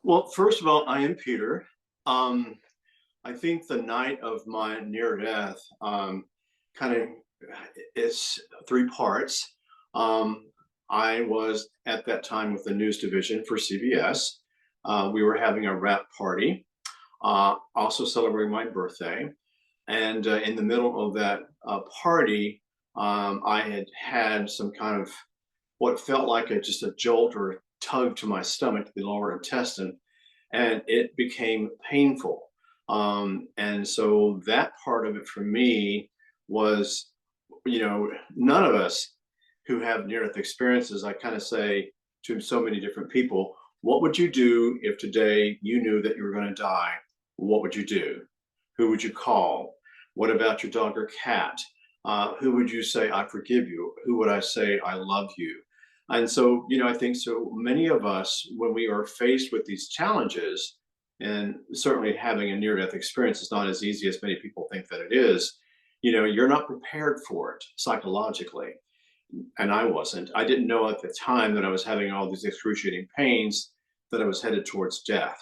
Well, first of all, I am Peter. Um, I think the night of my near death kind of it's three parts. Um, I was at that time with the news division for CBS. We were having a wrap party, also celebrating my birthday. And in the middle of that party, I had had some kind of what felt like just a jolt or a tug to my stomach, the lower intestine, and it became painful. And so that part of it for me was, none of us who have near death experiences, I kind of say to so many different people, what would you do if today you knew that you were going to die? What would you do? Who would you call? What about your dog or cat? Who would you say, I forgive you? Who would I say, I love you? And so, I think so many of us, when we are faced with these challenges, and certainly having a near death experience is not as easy as many people think that it is, you're not prepared for it psychologically. And I wasn't. I didn't know at the time that I was having all these excruciating pains that I was headed towards death.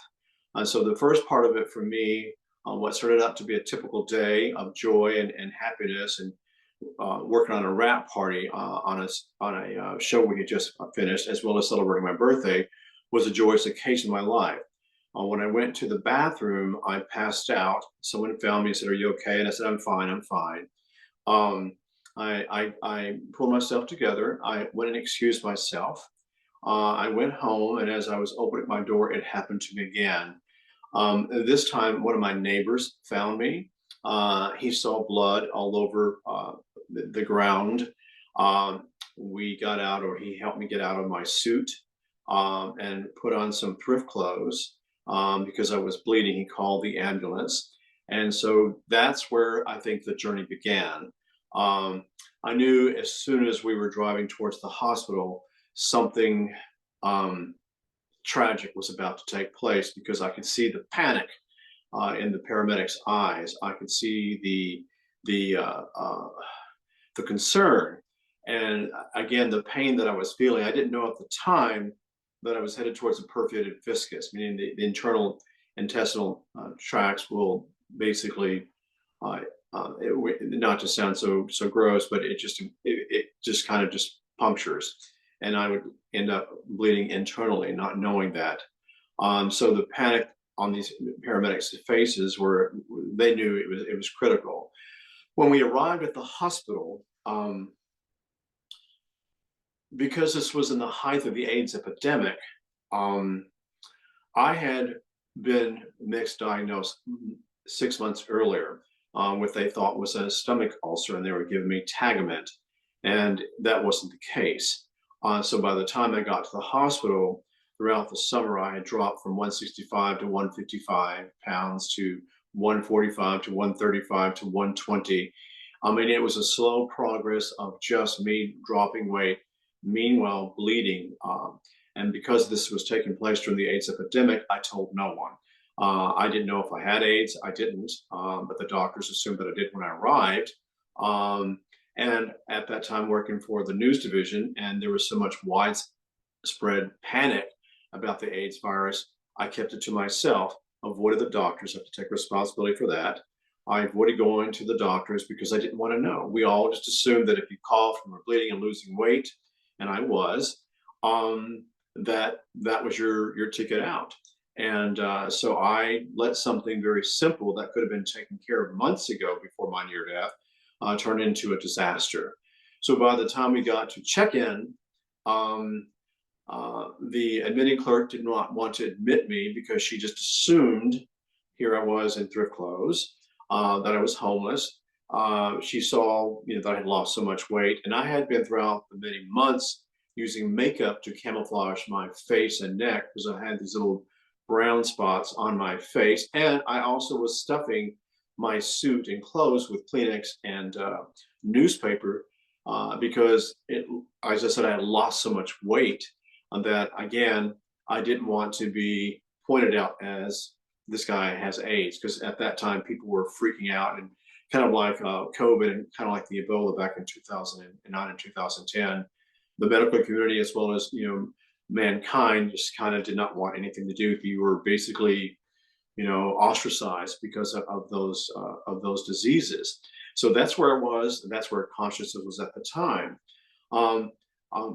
And so the first part of it for me, what started out to be a typical day of joy and happiness and working on a wrap party on a show we had just finished, as well as celebrating my birthday, was a joyous occasion in my life. When I went to the bathroom, I passed out. Someone found me and said, "Are you okay?" And I said, "I'm fine. I'm fine." Um, I pulled myself together. I went and excused myself. I went home, and as I was opening my door, it happened to me again. This time, one of my neighbors found me. He saw blood all over the ground. We got out, or he helped me get out of my suit and put on some thrift clothes because I was bleeding. He called the ambulance. And so that's where I think the journey began. Um, I knew as soon as we were driving towards the hospital, something um, tragic was about to take place because I could see the panic in the paramedics' eyes. I could see the concern, and again the pain that I was feeling. I didn't know at the time that I was headed towards a perforated viscus, meaning the internal intestinal tracts will basically, uh, not to sound so gross, but it just kind of just punctures, and I would end up bleeding internally, not knowing that. So the panic on these paramedics' faces were, they knew it was critical. When we arrived at the hospital, because this was in the height of the AIDS epidemic, um, I had been misdiagnosed 6 months earlier with they thought was a stomach ulcer, and they were giving me Tagamet, and that wasn't the case. So by the time I got to the hospital, throughout the summer, I had dropped from 165 to 155 pounds to 145 to 135 to 120. I mean, it was a slow progress of just me dropping weight, meanwhile bleeding. And because this was taking place during the AIDS epidemic, I told no one. I didn't know if I had AIDS. I didn't, but the doctors assumed that I did when I arrived. Um, and at that time, working for the news division, and there was so much widespread panic about the AIDS virus, I kept it to myself, avoided the doctors, I have to take responsibility for that. I avoided going to the doctors because I didn't want to know. We all just assumed that if you cough and were bleeding and losing weight, and I was, that was your ticket out. And so I let something very simple that could have been taken care of months ago before my near death turn into a disaster. So by the time we got to check-in, um, the admitting clerk did not want to admit me because she just assumed here I was in thrift clothes, that I was homeless. She saw, that I had lost so much weight, and I had been throughout the many months using makeup to camouflage my face and neck because I had these little brown spots on my face, and I also was stuffing my suit and clothes with Kleenex and newspaper because as I said, I had lost so much weight that again, I didn't want to be pointed out as this guy has AIDS, because at that time people were freaking out, and kind of like COVID and kind of like the Ebola back in 2009 and 2010, the medical community, as well as mankind just kind of did not want anything to do with you. You were basically, ostracized because of those diseases. So that's where it was. And that's where consciousness was at the time. Um,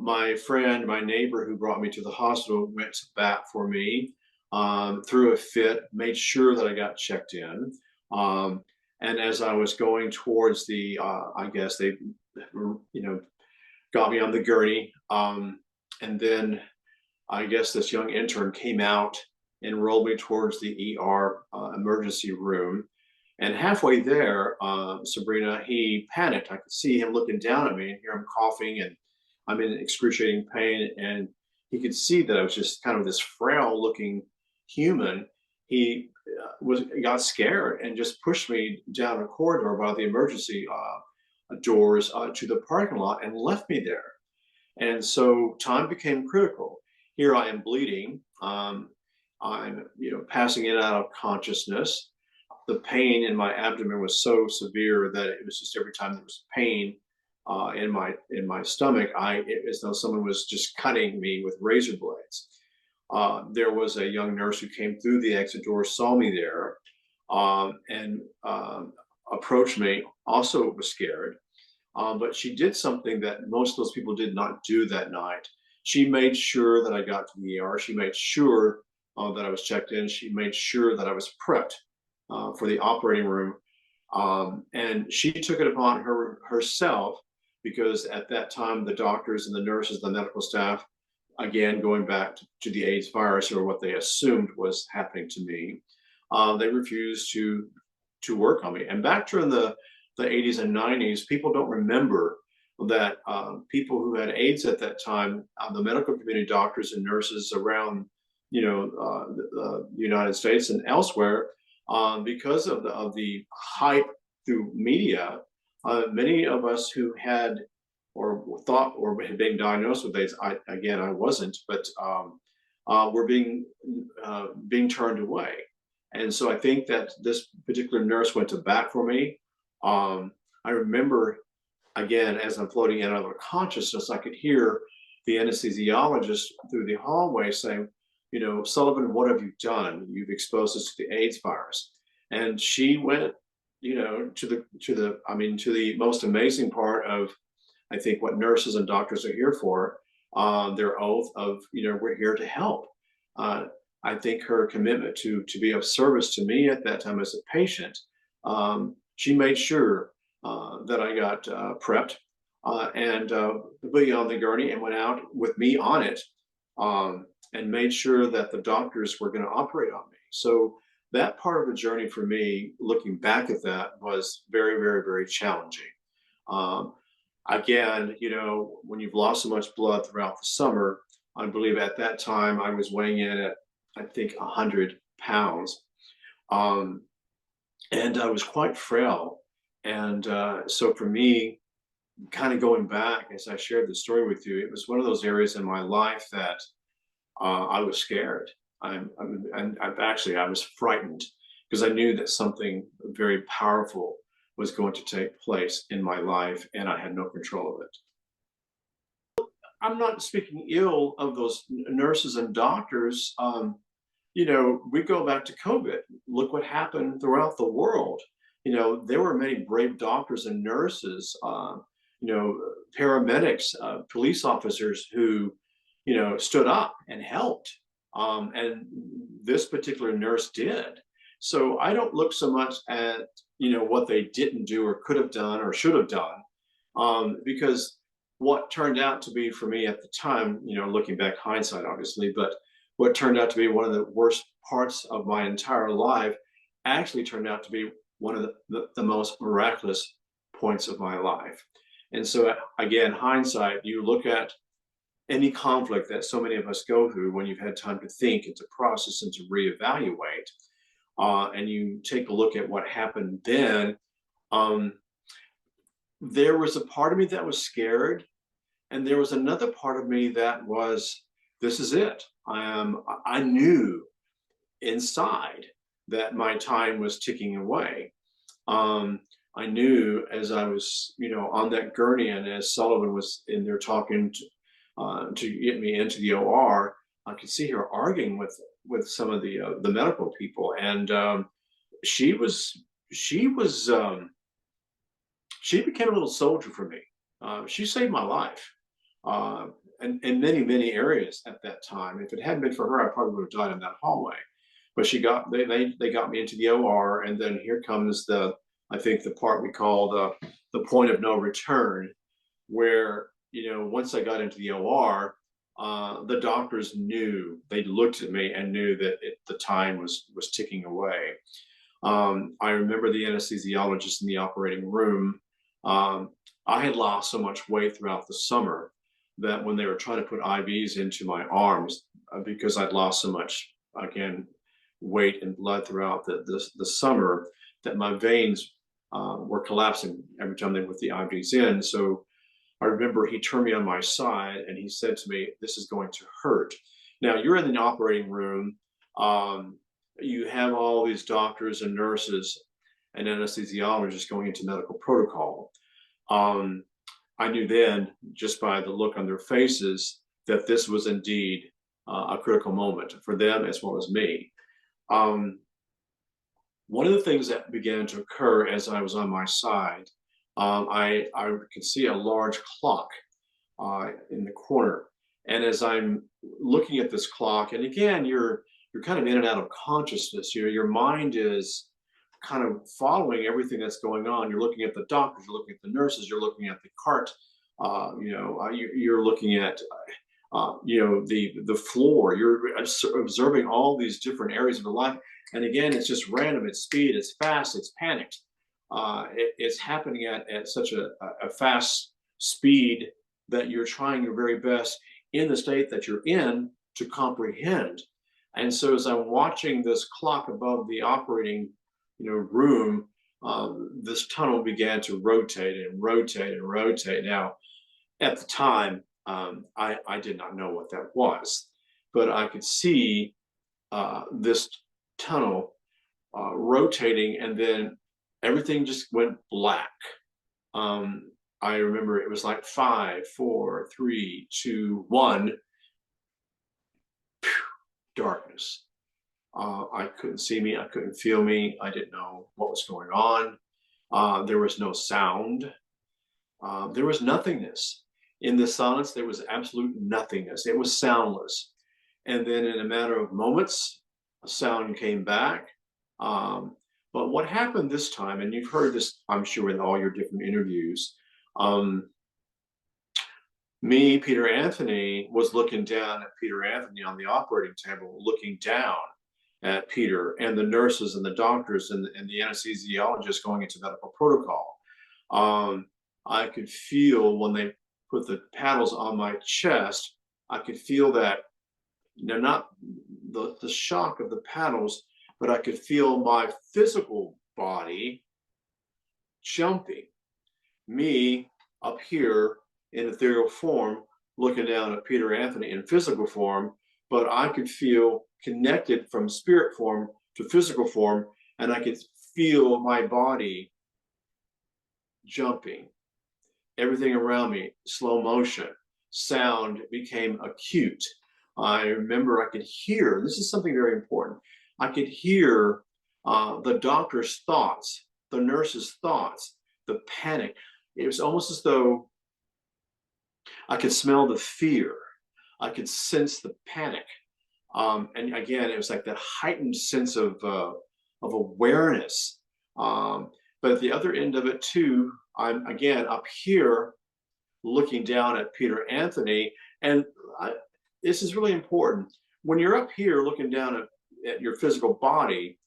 my friend, my neighbor who brought me to the hospital went to bat for me, threw a fit, made sure that I got checked in. Um, and as I was going towards I guess they, got me on the gurney. And then I guess this young intern came out and rolled me towards the ER emergency room. And halfway there, Sabrina, he panicked. I could see him looking down at me and hear him coughing, and I'm in excruciating pain. And he could see that I was just kind of this frail looking human. He got scared and just pushed me down a corridor by the emergency doors to the parking lot and left me there. And so time became critical. Here I am bleeding. I'm, passing in and out of consciousness. The pain in my abdomen was so severe that it was just every time there was pain in my stomach, as though someone was just cutting me with razor blades. There was a young nurse who came through the exit door, saw me there, and approached me. Also was scared, but she did something that most of those people did not do that night. She made sure that I got to the ER. She made sure that I was checked in. She made sure that I was prepped for the operating room. And she took it upon herself, because at that time, the doctors and the nurses, the medical staff, again, going back to the AIDS virus, or what they assumed was happening to me, they refused to work on me. And back during the 80s and 90s, people don't remember that people who had AIDS at that time, the medical community, doctors and nurses around, the United States and elsewhere, because of the hype through media, many of us who had or thought or had been diagnosed with AIDS, I wasn't, but were being turned away. And so I think that this particular nurse went to bat for me. I remember, again, as I'm floating in out of consciousness, I could hear the anesthesiologist through the hallway saying, Sullivan, what have you done? You've exposed us to the AIDS virus. And she went, to the most amazing part of, I think, what nurses and doctors are here for, their oath of, we're here to help. I think her commitment to be of service to me at that time as a patient, she made sure that I got prepped and put on the gurney and went out with me on it, and made sure that the doctors were going to operate on me. So that part of the journey for me, looking back at that, was very, very, very challenging. Again, when you've lost so much blood throughout the summer, I believe at that time I was weighing in at, I think, 100 pounds. And I was quite frail. And so for me, kind of going back, as I shared the story with you, it was one of those areas in my life that I was scared. I was frightened, because I knew that something very powerful was going to take place in my life, and I had no control of it. I'm not speaking ill of those nurses and doctors. We go back to COVID. Look what happened throughout the world. There were many brave doctors and nurses, paramedics, police officers who, stood up and helped. And this particular nurse did. So I don't look so much at, what they didn't do or could have done or should have done, because what turned out to be for me at the time, looking back, hindsight, obviously, but what turned out to be one of the worst parts of my entire life actually turned out to be one of the most miraculous points of my life. And so, again, hindsight, you look at any conflict that so many of us go through when you've had time to think and to process and to reevaluate, and you take a look at what happened then, there was a part of me that was scared, and there was another part of me that was, this is it. I knew inside that my time was ticking away. I knew as I was, on that gurney, and as Sullivan was in there talking to get me into the OR, I could see her arguing with some of the medical people, and she was she was she became a little soldier for me. She saved my life, uh, in many areas at that time. If it hadn't been for her, I probably would have died in that hallway. But they got me into the OR, and then here comes I think the part we call the point of no return, where once I got into the OR, the doctors knew. They looked at me and knew that the time was ticking away. I remember the anesthesiologist in the operating room. Um, I had lost so much weight throughout the summer that when they were trying to put IVs into my arms, because I'd lost so much, again, weight and blood throughout the summer, that my veins were collapsing every time they put the IVs in. So I remember he turned me on my side and he said to me, "This is going to hurt." Now, you're in the operating room. Um, you have all these doctors and nurses and anesthesiologists going into medical protocol. Um, I knew then, just by the look on their faces, that this was indeed a critical moment for them as well as me. Um, One of the things that began to occur as I was on my side, I could see a large clock in the corner. And as I'm looking at this clock, and again, you're kind of in and out of consciousness. Your mind is kind of following everything that's going on. You're looking at the doctors, you're looking at the nurses, you're looking at the cart. You're looking at the floor. You're observing all these different areas of the life. And again, it's just random. It's speed. It's fast. It's panicked. It's happening at such a fast speed that you're trying your very best in the state that you're in to comprehend. And so as I'm watching this clock above the operating room, this tunnel began to rotate and rotate and rotate. Now, at the time, I did not know what that was, but I could see this tunnel rotating, and then everything just went black. I remember it was like 5, 4, 3, 2, 1, darkness. I couldn't see me. I couldn't feel me. I didn't know what was going on. There was no sound. There was nothingness. In the silence, there was absolute nothingness. It was soundless. And then in a matter of moments, a sound came back. But what happened this time, and you've heard this, I'm sure, in all your different interviews, Peter Anthony, was looking down at Peter Anthony on the operating table, looking down at Peter and the nurses and the doctors and the anesthesiologists going into medical protocol. I could feel when they put the paddles on my chest, I could feel that, not the shock of the paddles, but I could feel my physical body jumping. Me up here in ethereal form, looking down at Peter Anthony in physical form, but I could feel connected from spirit form to physical form, and I could feel my body jumping. Everything around me, slow motion. Sound became acute. I remember I could hear, this is something very important, I could hear the doctor's thoughts, the nurse's thoughts, the panic. It was almost as though I could smell the fear. I could sense the panic. And again, it was like that heightened sense of awareness. But at the other end of it too, I'm again up here looking down at Peter Anthony. And this is really important. When you're up here looking down at your physical body,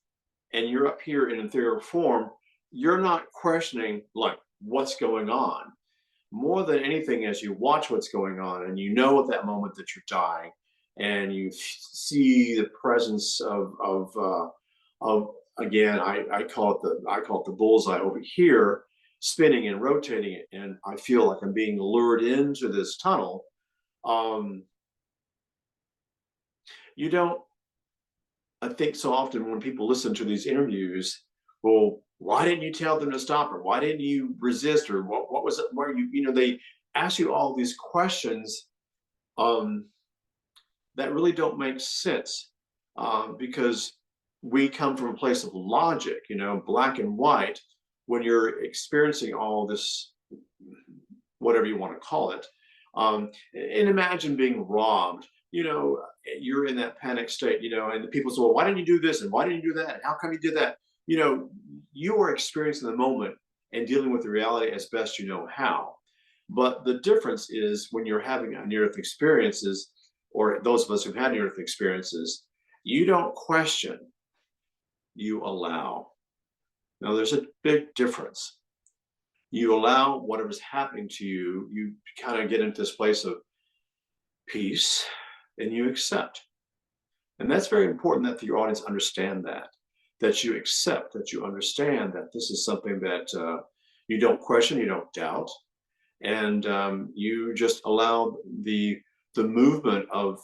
and you're up here in ethereal form, you're not questioning like what's going on. More than anything, as you watch what's going on, and you know at that moment that you're dying, and you see the presence of again, I call it the bullseye over here, spinning and rotating it, and I feel like I'm being lured into this tunnel. You don't, I think so often when people listen to these interviews, well, why didn't you tell them to stop, or why didn't you resist, or what was it where they ask you all these questions, um, that really don't make sense, because we come from a place of logic, black and white. When you're experiencing all this, whatever you want to call it, and imagine being robbed. You're in that panic state, and the people say, well, why didn't you do this? And why didn't you do that? And how come you did that? You know, you are experiencing the moment and dealing with the reality as best you know how. But the difference is when you're having a near-death experiences, or those of us who've had near-death experiences, you don't question, you allow. Now, there's a big difference. You allow whatever's happening to you, you kind of get into this place of peace and you accept. And that's very important that your audience understand that you accept, that you understand that this is something that you don't question, you don't doubt, and you just allow the movement of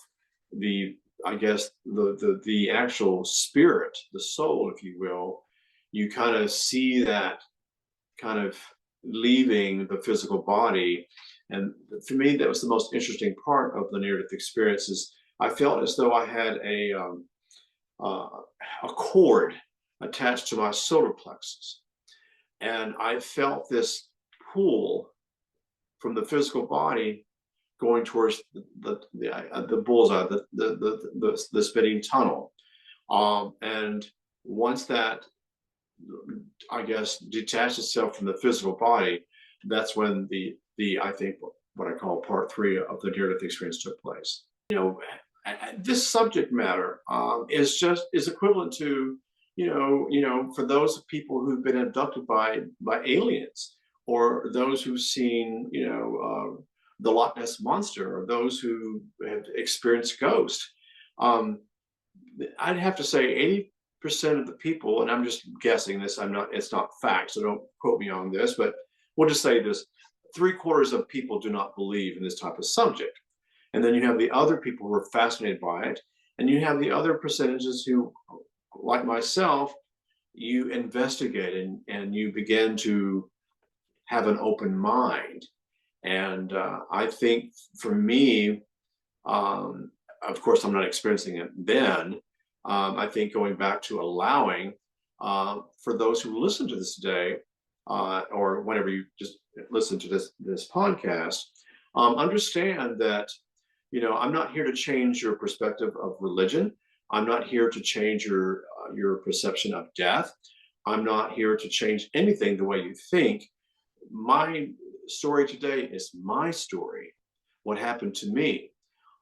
the, I guess, the actual spirit, the soul, if you will. You kind of see that kind of leaving the physical body. And for me, that was the most interesting part of the near-death experiences. I felt as though I had a cord attached to my solar plexus, and I felt this pull from the physical body going towards the bullseye, the spitting tunnel. And once that, I guess, detached itself from the physical body, that's when the I think what I call part 3 of the near-death experience took place. This subject matter is equivalent to, for those people who've been abducted by aliens, or those who've seen, the Loch Ness monster, or those who have experienced ghosts. I'd have to say 80% of the people, and I'm just guessing this, it's not fact, so don't quote me on this, but we'll just say this: 3/4 of people do not believe in this type of subject. And then you have the other people who are fascinated by it, and you have the other percentages who, like myself, you investigate and you begin to have an open mind. And I think for me, of course, I'm not experiencing it then. I think going back to allowing, for those who listen to this today, or whenever you just listen to this podcast, understand that, I'm not here to change your perspective of religion. I'm not here to change your perception of death. I'm not here to change anything the way you think. My story today is my story, what happened to me.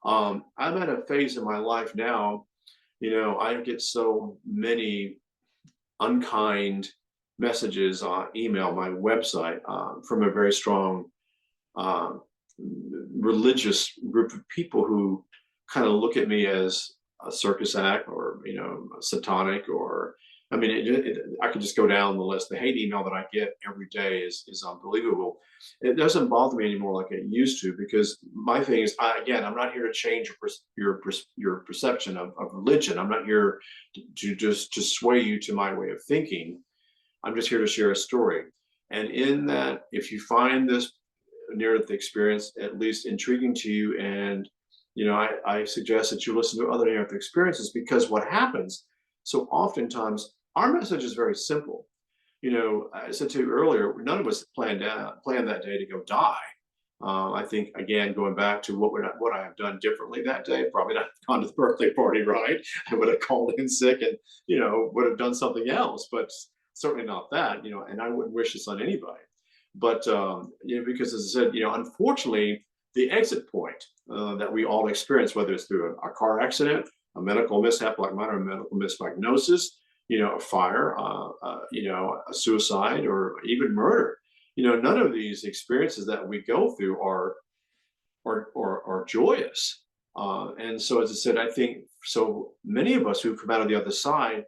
I'm at a phase in my life now, I get so many unkind messages on email, my website, from a very strong religious group of people who kind of look at me as a circus act, or satanic, or I mean, I could just go down the list. The hate email that I get every day is unbelievable. It doesn't bother me anymore like it used to, because my thing is, I'm not here to change your perception of religion. I'm not here to just to sway you to my way of thinking. I'm just here to share a story. And in that, if you find this near-death experience at least intriguing to you, and I suggest that you listen to other near-death experiences, because what happens so oftentimes, our message is very simple. I said to you earlier, none of us planned that day to go die. I think, again, going back to what I have done differently that day, probably not gone to the birthday party, right? I would have called in sick and would have done something else, but certainly not that. And I wouldn't wish this on anybody. But because, as I said, unfortunately, the exit point that we all experience, whether it's through a car accident, a medical mishap like mine, or a medical misdiagnosis, a fire, a suicide, or even murder. None of these experiences that we go through are joyous. And so, as I said, I think so many of us who come out of the other side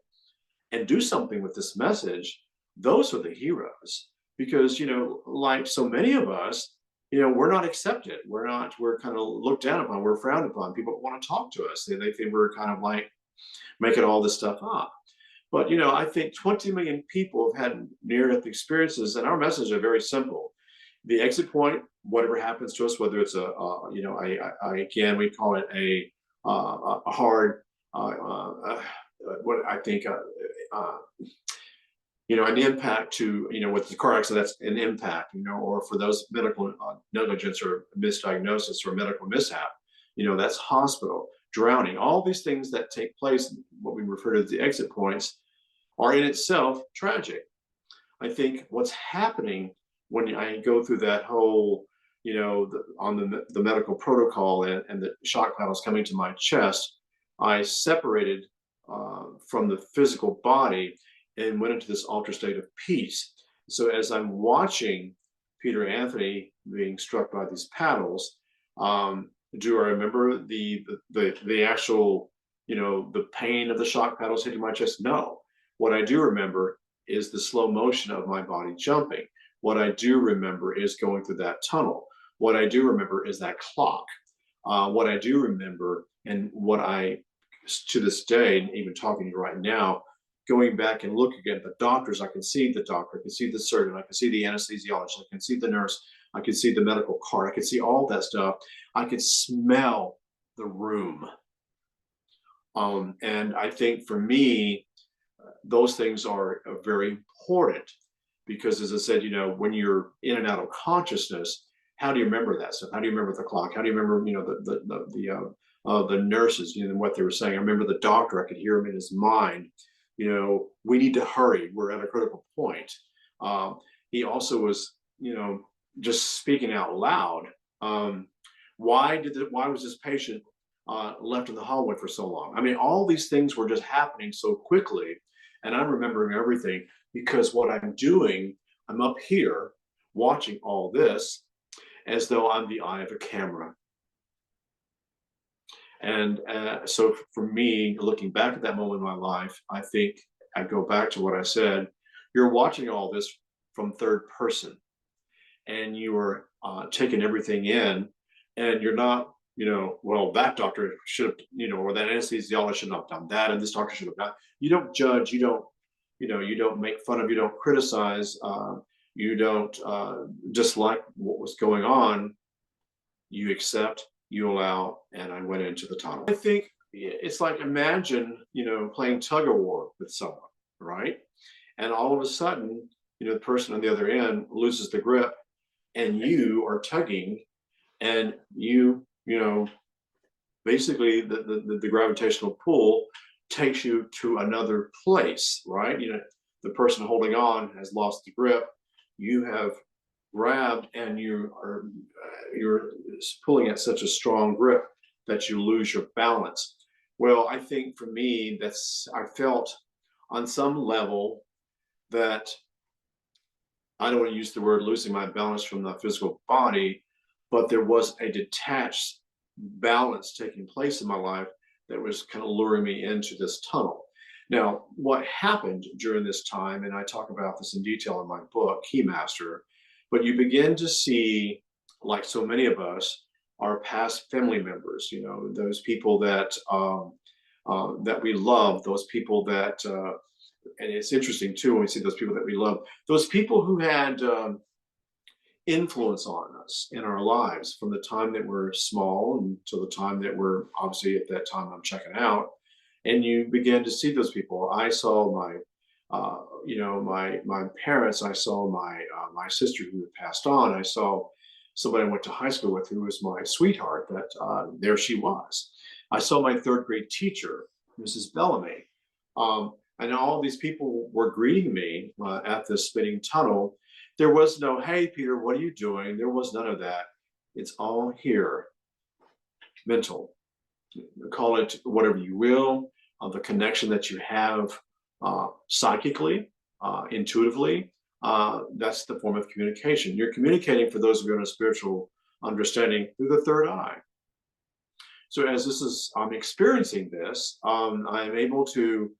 and do something with this message, those are the heroes. Because, like so many of us, we're not accepted. We're kind of looked down upon. We're frowned upon. People want to talk to us. They think we're kind of like making all this stuff up. But, I think 20 million people have had near-death experiences, and our message is very simple. The exit point, whatever happens to us, whether it's again, we call it a hard, what I think, an impact to, with the car accident, that's an impact, or for those medical negligence or misdiagnosis or medical mishap, that's hospital, drowning, all these things that take place, what we refer to as the exit points, are in itself tragic. I think what's happening when I go through that whole, on the medical protocol and the shock paddles coming to my chest, I separated from the physical body and went into this altered state of peace. So as I'm watching Peter Anthony being struck by these paddles, do I remember the actual, the pain of the shock paddles hitting my chest? No. What I do remember is the slow motion of my body jumping. What I do remember is going through that tunnel. What I do remember is that clock. What I do remember, and what I, to this day, even talking to you right now, going back and looking at the doctors, I can see the doctor, I can see the surgeon, I can see the anesthesiologist, I can see the nurse, I can see the medical cart, I can see all that stuff. I could smell the room. And I think for me, those things are very important because, as I said, when you're in and out of consciousness, how do you remember that stuff? How do you remember the clock? How do you remember, the nurses, what they were saying? I remember the doctor. I could hear him in his mind. We need to hurry. We're at a critical point. He also was, just speaking out loud. Why was this patient left in the hallway for so long? I mean, all these things were just happening so quickly, and I'm remembering everything because what I'm doing, I'm up here watching all this as though I'm the eye of a camera. And so for me, looking back at that moment in my life, I think I go back to what I said. You're watching all this from third person, and you are taking everything in, and you're not, well, that doctor should have, or that anesthesiologist should not have done that, and this doctor should have done. You don't judge. You don't make fun of. You don't criticize. You don't dislike what was going on. You accept. You allow, and I went into the tunnel. I think it's like, imagine, playing tug of war with someone, right? And all of a sudden, the person on the other end loses the grip, and you are tugging, and basically the gravitational pull takes you to another place, right? The person holding on has lost the grip. You have grabbed, and you're pulling at such a strong grip that you lose your balance. Well, I think for me, I felt on some level that, I don't want to use the word losing my balance from the physical body, but there was a detached balance taking place in my life that was kind of luring me into this tunnel. Now, what happened during this time, and I talk about this in detail in my book, Keymaster, but you begin to see, like so many of us, our past family members, those people that that we love, those people that, and it's interesting too, when we see those people that we love, those people who had influence on us in our lives from the time that we're small until the time that we're, obviously at that time I'm checking out, and you begin to see those people. I saw my my parents. I saw my sister who had passed on. I saw somebody I went to high school with who was my sweetheart. That there she was. I saw my third grade teacher, Mrs. Bellamy, and all these people were greeting me at this spinning tunnel. There was no, "Hey, Peter, what are you doing?" There was none of that. It's all here, mental. Call it whatever you will. The connection that you have psychically, intuitively, that's the form of communication. You're communicating, for those of you in a spiritual understanding, through the third eye. So as I'm experiencing this, I'm able to,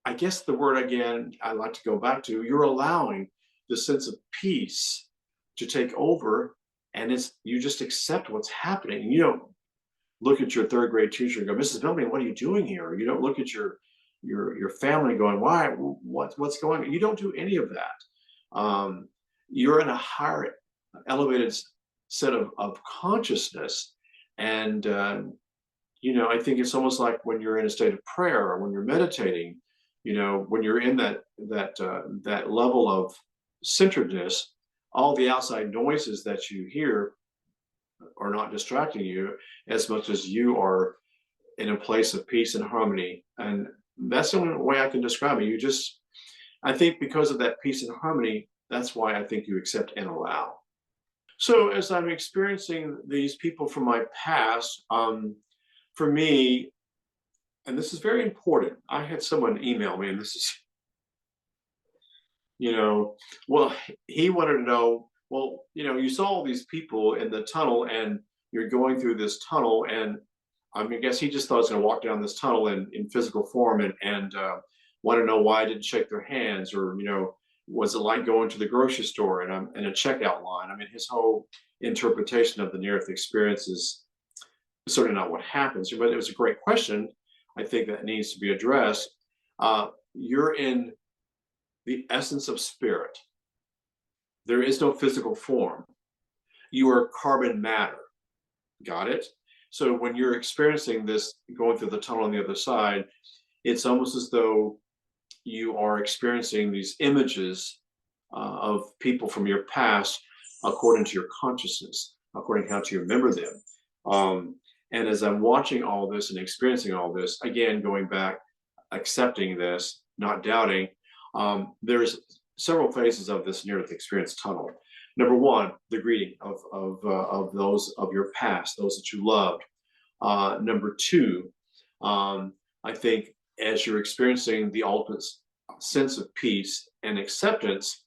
I guess the word again, I like to go back to, you're allowing the sense of peace to take over, and you just accept what's happening. You don't look at your third grade teacher and go, "Mrs. Bellamy, what are you doing here?" You don't look at your family going, "Why? What's going on?" You don't do any of that. um, you're in a higher elevated set of consciousness. And I think it's almost like when you're in a state of prayer or when you're meditating, when you're in that level of centeredness, all the outside noises that you hear are not distracting you as much as you are in a place of peace and harmony. And that's the only way I can describe it. I think because of that peace and harmony, that's why I think you accept and allow. So as I'm experiencing these people from my past, for me, and this is very important, I had someone email me, and this is, well, he wanted to know, well, you saw all these people in the tunnel and you're going through this tunnel, and I mean, I guess he just thought I was going to walk down this tunnel in physical form, and want to know why I didn't shake their hands, or was it like going to the grocery store and I'm in a checkout line? I mean, his whole interpretation of the near-earth experience is certainly not what happens. But it was a great question. I think that needs to be addressed. You're in the essence of spirit. There is no physical form. You are carbon matter. Got it? So when you're experiencing this, going through the tunnel on the other side, it's almost as though you are experiencing these images of people from your past according to your consciousness, according to how you remember them. And as I'm watching all this and experiencing all this, again, going back, accepting this, not doubting, there's several phases of this near-death experience tunnel. Number one, the greeting of those of your past, those that you loved. Number two, I think as you're experiencing the ultimate sense of peace and acceptance,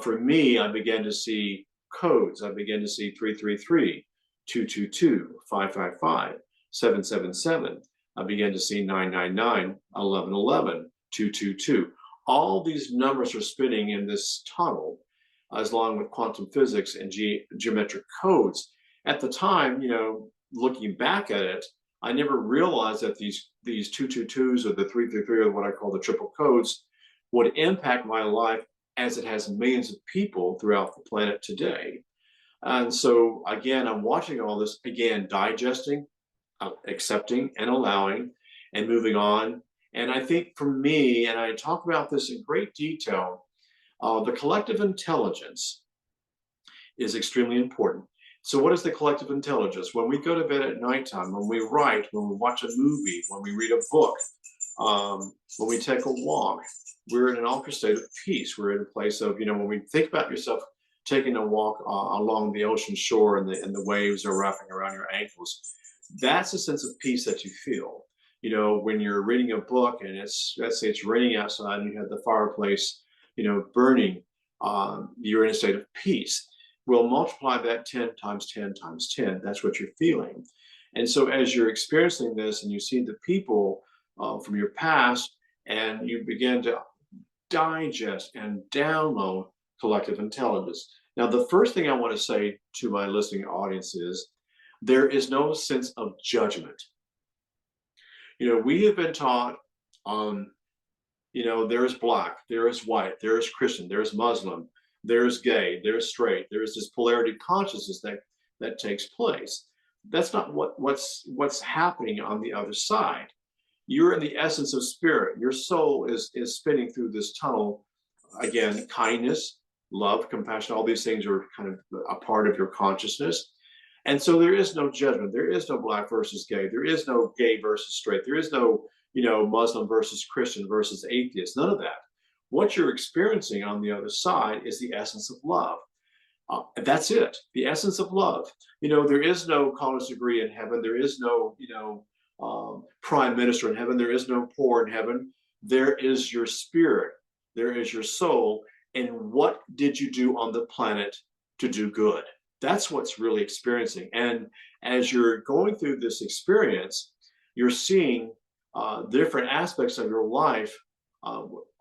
for me, I began to see codes. I began to see 333, 222, 555, 777. I began to see 999, 1111, 222. All these numbers are spinning in this tunnel, as along with quantum physics and geometric codes. At the time, looking back at it, I never realized that these 222s or the 333 or what I call the triple codes would impact my life as it has millions of people throughout the planet today. And so again, I'm watching all this, again, digesting, accepting and allowing and moving on. And I think for me, and I talk about this in great detail, the collective intelligence is extremely important. So what is the collective intelligence? When we go to bed at nighttime, when we write, when we watch a movie, when we read a book, when we take a walk, we're in an altered state of peace. We're in a place of, when we think about yourself taking a walk along the ocean shore and the waves are wrapping around your ankles, that's a sense of peace that you feel. When you're reading a book and let's say it's raining outside and you have the fireplace, burning, you're in a state of peace. We'll multiply that 10 times 10 times 10. That's what you're feeling. And so as you're experiencing this and you see the people from your past and you begin to digest and download collective intelligence. Now, the first thing I want to say to my listening audience is there is no sense of judgment. We have been taught, there is black, there is white, there is Christian, there is Muslim, there's gay, there's straight, there's this polarity consciousness that takes place. That's not what's happening on the other side. You're in the essence of spirit. Your soul is spinning through this tunnel. Again, kindness, love, compassion, all these things are kind of a part of your consciousness. And so there is no judgment. There is no black versus gay. There is no gay versus straight. There is no, Muslim versus Christian versus atheist. None of that. What you're experiencing on the other side is the essence of love. That's it. The essence of love. There is no college degree in heaven. There is no, prime minister in heaven. There is no poor in heaven. There is your spirit. There is your soul. And what did you do on the planet to do good? That's what's really experiencing. And as you're going through this experience, you're seeing different aspects of your life.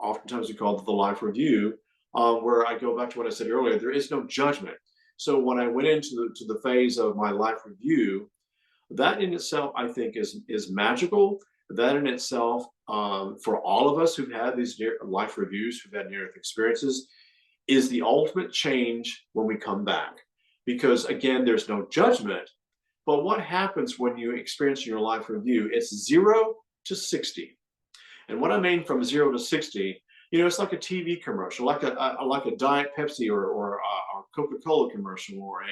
Oftentimes we call it the life review, where I go back to what I said earlier. There is no judgment. So when I went into the phase of my life review, that in itself, I think, is magical. That in itself, for all of us who've had these life reviews, who've had near-death experiences, is the ultimate change when we come back. Because again, there's no judgment. But what happens when you experience your life review? It's 0 to 60. And what I mean from 0 to 60, it's like a TV commercial, like a Diet Pepsi or a Coca-Cola commercial, or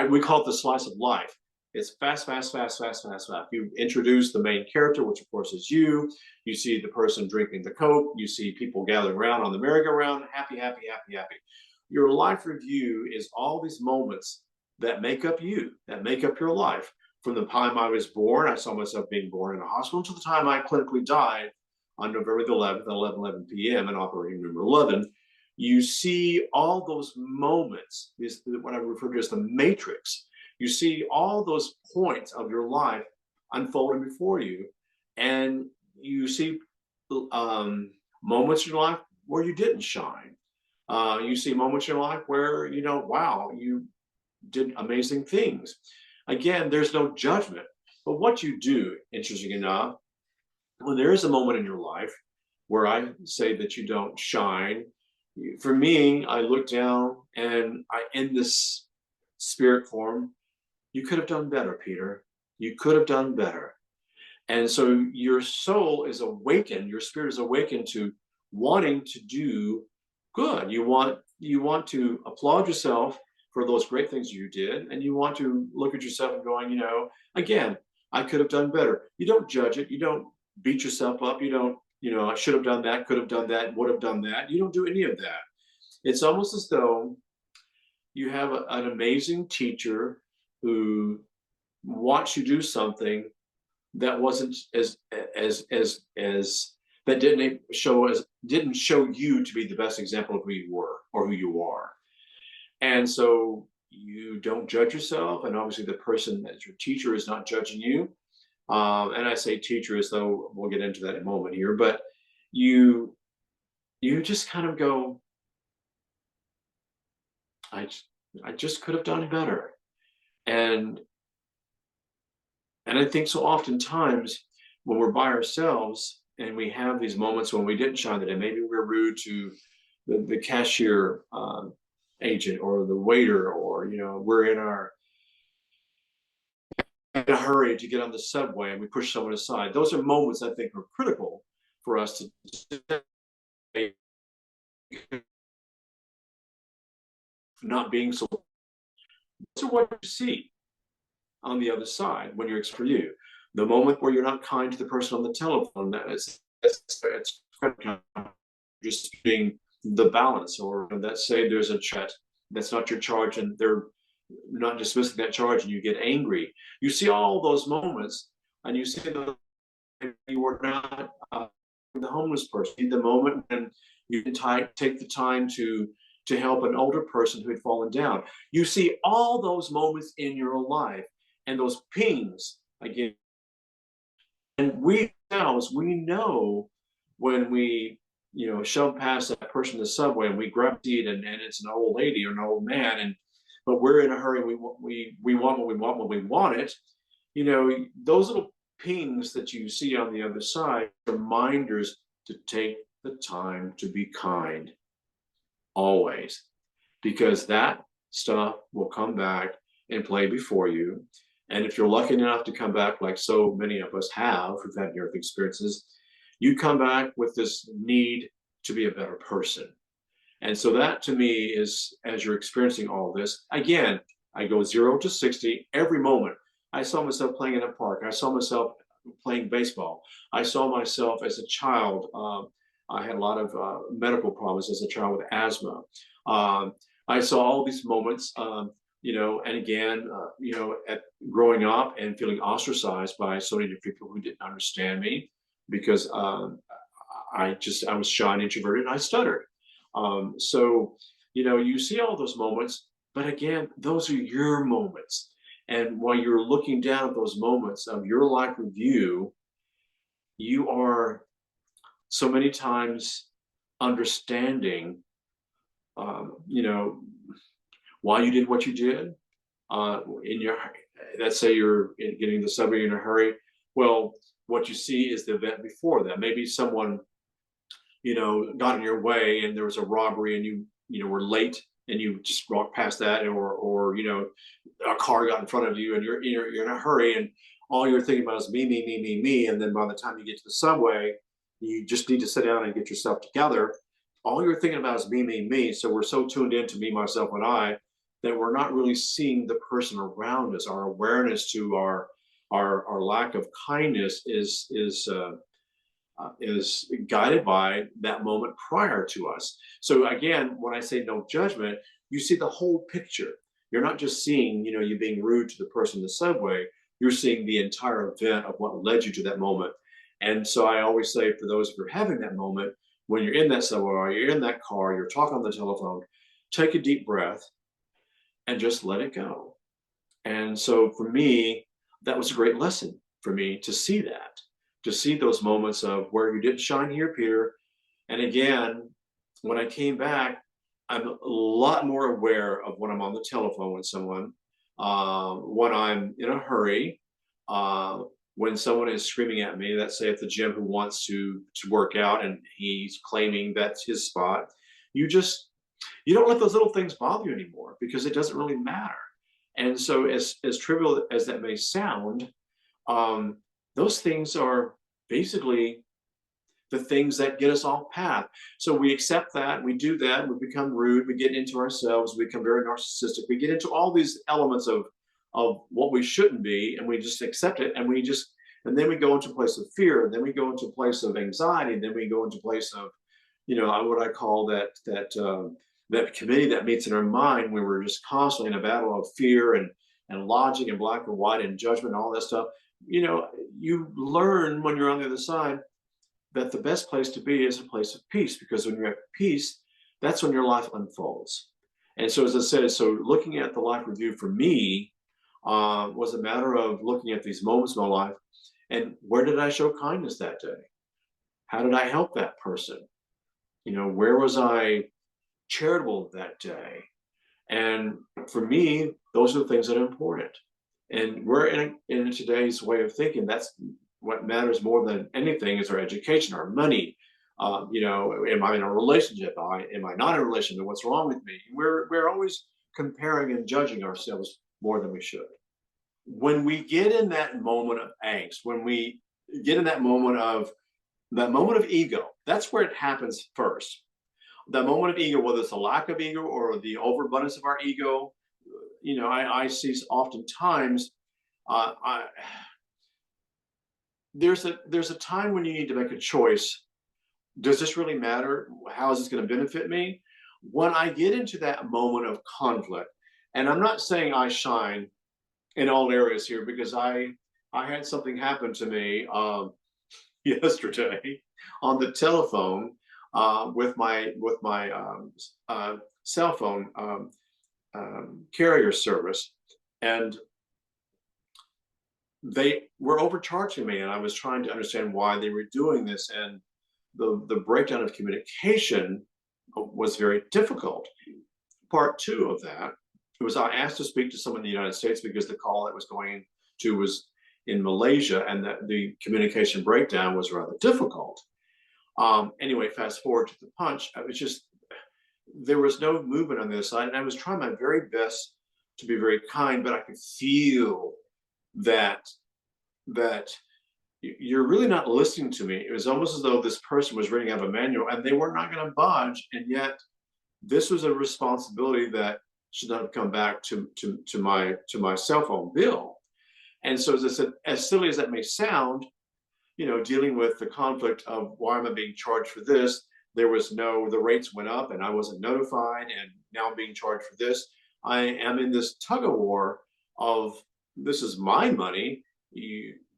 we call it the slice of life. It's fast, fast, fast, fast, fast, fast. You introduce the main character, which of course is you. You see the person drinking the Coke. You see people gathering around on the merry-go-round, happy, happy, happy, happy. Your life review is all these moments that make up you, that make up your life. From the time I was born, I saw myself being born in a hospital, to the time I clinically died on November the 11th, 11:11 p.m. in operating room 11. You see all those moments, is what I refer to as the matrix. You see all those points of your life unfolding before you, and you see moments in your life where you didn't shine. You see moments in your life where, wow, you did amazing things. Again, there's no judgment. But what you do, interesting enough, when there is a moment in your life where I say that you don't shine, for me, I look down and in this spirit form, you could have done better, Peter. You could have done better. And so your soul is awakened, your spirit is awakened to wanting to do good. You want to applaud yourself for those great things you did, and you want to look at yourself and going, again, I could have done better. You don't judge it. You don't beat yourself up. You don't, I should have done that, could have done that, would have done that. You don't do any of that. It's almost as though you have an amazing teacher who wants you to do something that wasn't as that didn't show you to be the best example of who you were or who you are. And so you don't judge yourself, and obviously the person that's your teacher is not judging you. And I say teacher as though we'll get into that in a moment here, but you just kind of go, I just could have done better. And I think so oftentimes when we're by ourselves and we have these moments when we didn't shine the day, maybe we're rude to the cashier agent or the waiter, or we're in a hurry to get on the subway and we push someone aside. Those are moments I think are critical for us to not being so. Those are what you see on the other side when you're for you. The moment where you're not kind to the person on the telephone, it's just being the balance, or let's say there's a chat that's not your charge and they're not dismissing that charge and you get angry. You see all those moments, and you see that you are not the homeless person. The moment when you can take the time to help an older person who had fallen down. You see all those moments in your life, and those pings again. And we know when we shove past that person in the subway and we grab a seat, and it's an old lady or an old man, but we're in a hurry. We want what we want when we want it. Those little pings that you see on the other side, reminders to take the time to be kind, always, because that stuff will come back and play before you. And if you're lucky enough to come back, like so many of us have, who've had near-death experiences, you come back with this need to be a better person. And so that to me is, as you're experiencing all this, again, I go 0 to 60 every moment. I saw myself playing in a park. I saw myself playing baseball. I saw myself as a child. I had a lot of medical problems as a child with asthma. I saw all these moments, and again, at growing up and feeling ostracized by so many different people who didn't understand me, because I was shy and introverted, and I stuttered. So, you see all those moments, but again, those are your moments. And while you're looking down at those moments of your life review, you are so many times understanding, why you did what you did. Let's say you're getting the subway in a hurry. Well, what you see is the event before that. Maybe someone got in your way and there was a robbery and were late and you just walked past that, or a car got in front of you and you're in a hurry and all you're thinking about is me, me, me, me, me. And then by the time you get to the subway, you just need to sit down and get yourself together. All you're thinking about is me, me, me. So we're so tuned into me, myself, and I that we're not really seeing the person around us. Our awareness to our lack of kindness is guided by that moment prior to us. So again, when I say no judgment, you see the whole picture. You're not just seeing, you being rude to the person in the subway. You're seeing the entire event of what led you to that moment. And so I always say, for those who are having that moment, when you're in that subway, or you're in that car, you're talking on the telephone, take a deep breath and just let it go. And so for me, that was a great lesson for me to see that, to see those moments of where you didn't shine here, Peter. And again, when I came back, I'm a lot more aware of when I'm on the telephone with someone, when I'm in a hurry, when someone is screaming at me, let's say at the gym, who wants to work out and he's claiming that's his spot. You don't let those little things bother you anymore because it doesn't really matter. And so as trivial as that may sound, um, those things are basically the things that get us off path. So we accept that, we do that, we become rude, we get into ourselves, we become very narcissistic, we get into all these elements of what we shouldn't be, and we just accept it, and then we go into a place of fear, and then we go into a place of anxiety, and then we go into a place of, what I call that committee that meets in our mind when we're just constantly in a battle of fear and logic and black and white and judgment and all that stuff. You learn when you're on the other side that the best place to be is a place of peace, because when you're at peace, that's when your life unfolds. And so, as I said, so looking at the life review for me was a matter of looking at these moments in my life and where did I show kindness that day? How did I help that person? Where was I charitable that day? And for me, those are the things that are important. And we're in today's way of thinking, that's what matters more than anything is our education, our money. Am I in a relationship? Am I not in a relationship? What's wrong with me? We're always comparing and judging ourselves more than we should. When we get in that moment of angst, when we get in that moment of ego, that's where it happens first. The moment of ego, whether it's a lack of ego or the overabundance of our ego, I see oftentimes there's a time when you need to make a choice. Does this really matter? How is this going to benefit me? When I get into that moment of conflict, and I'm not saying I shine in all areas here, because I had something happen to me yesterday on the telephone with my cell phone carrier service, and they were overcharging me, and I was trying to understand why they were doing this, and the breakdown of communication was very difficult. Part two of that was I asked to speak to someone in the United States because the call that was going to was in Malaysia, and that the communication breakdown was rather difficult. Anyway, fast forward to the punch. I was just, there was no movement on this side, and I was trying my very best to be very kind, but I could feel that you're really not listening to me. It was almost as though this person was reading out a manual and they were not going to budge, and yet this was a responsibility that should not have come back to my cell phone bill. And so, as I said, as silly as that may sound, dealing with the conflict of why am I being charged for this? The rates went up and I wasn't notified, and now I'm being charged for this. I am in this tug of war of, this is my money.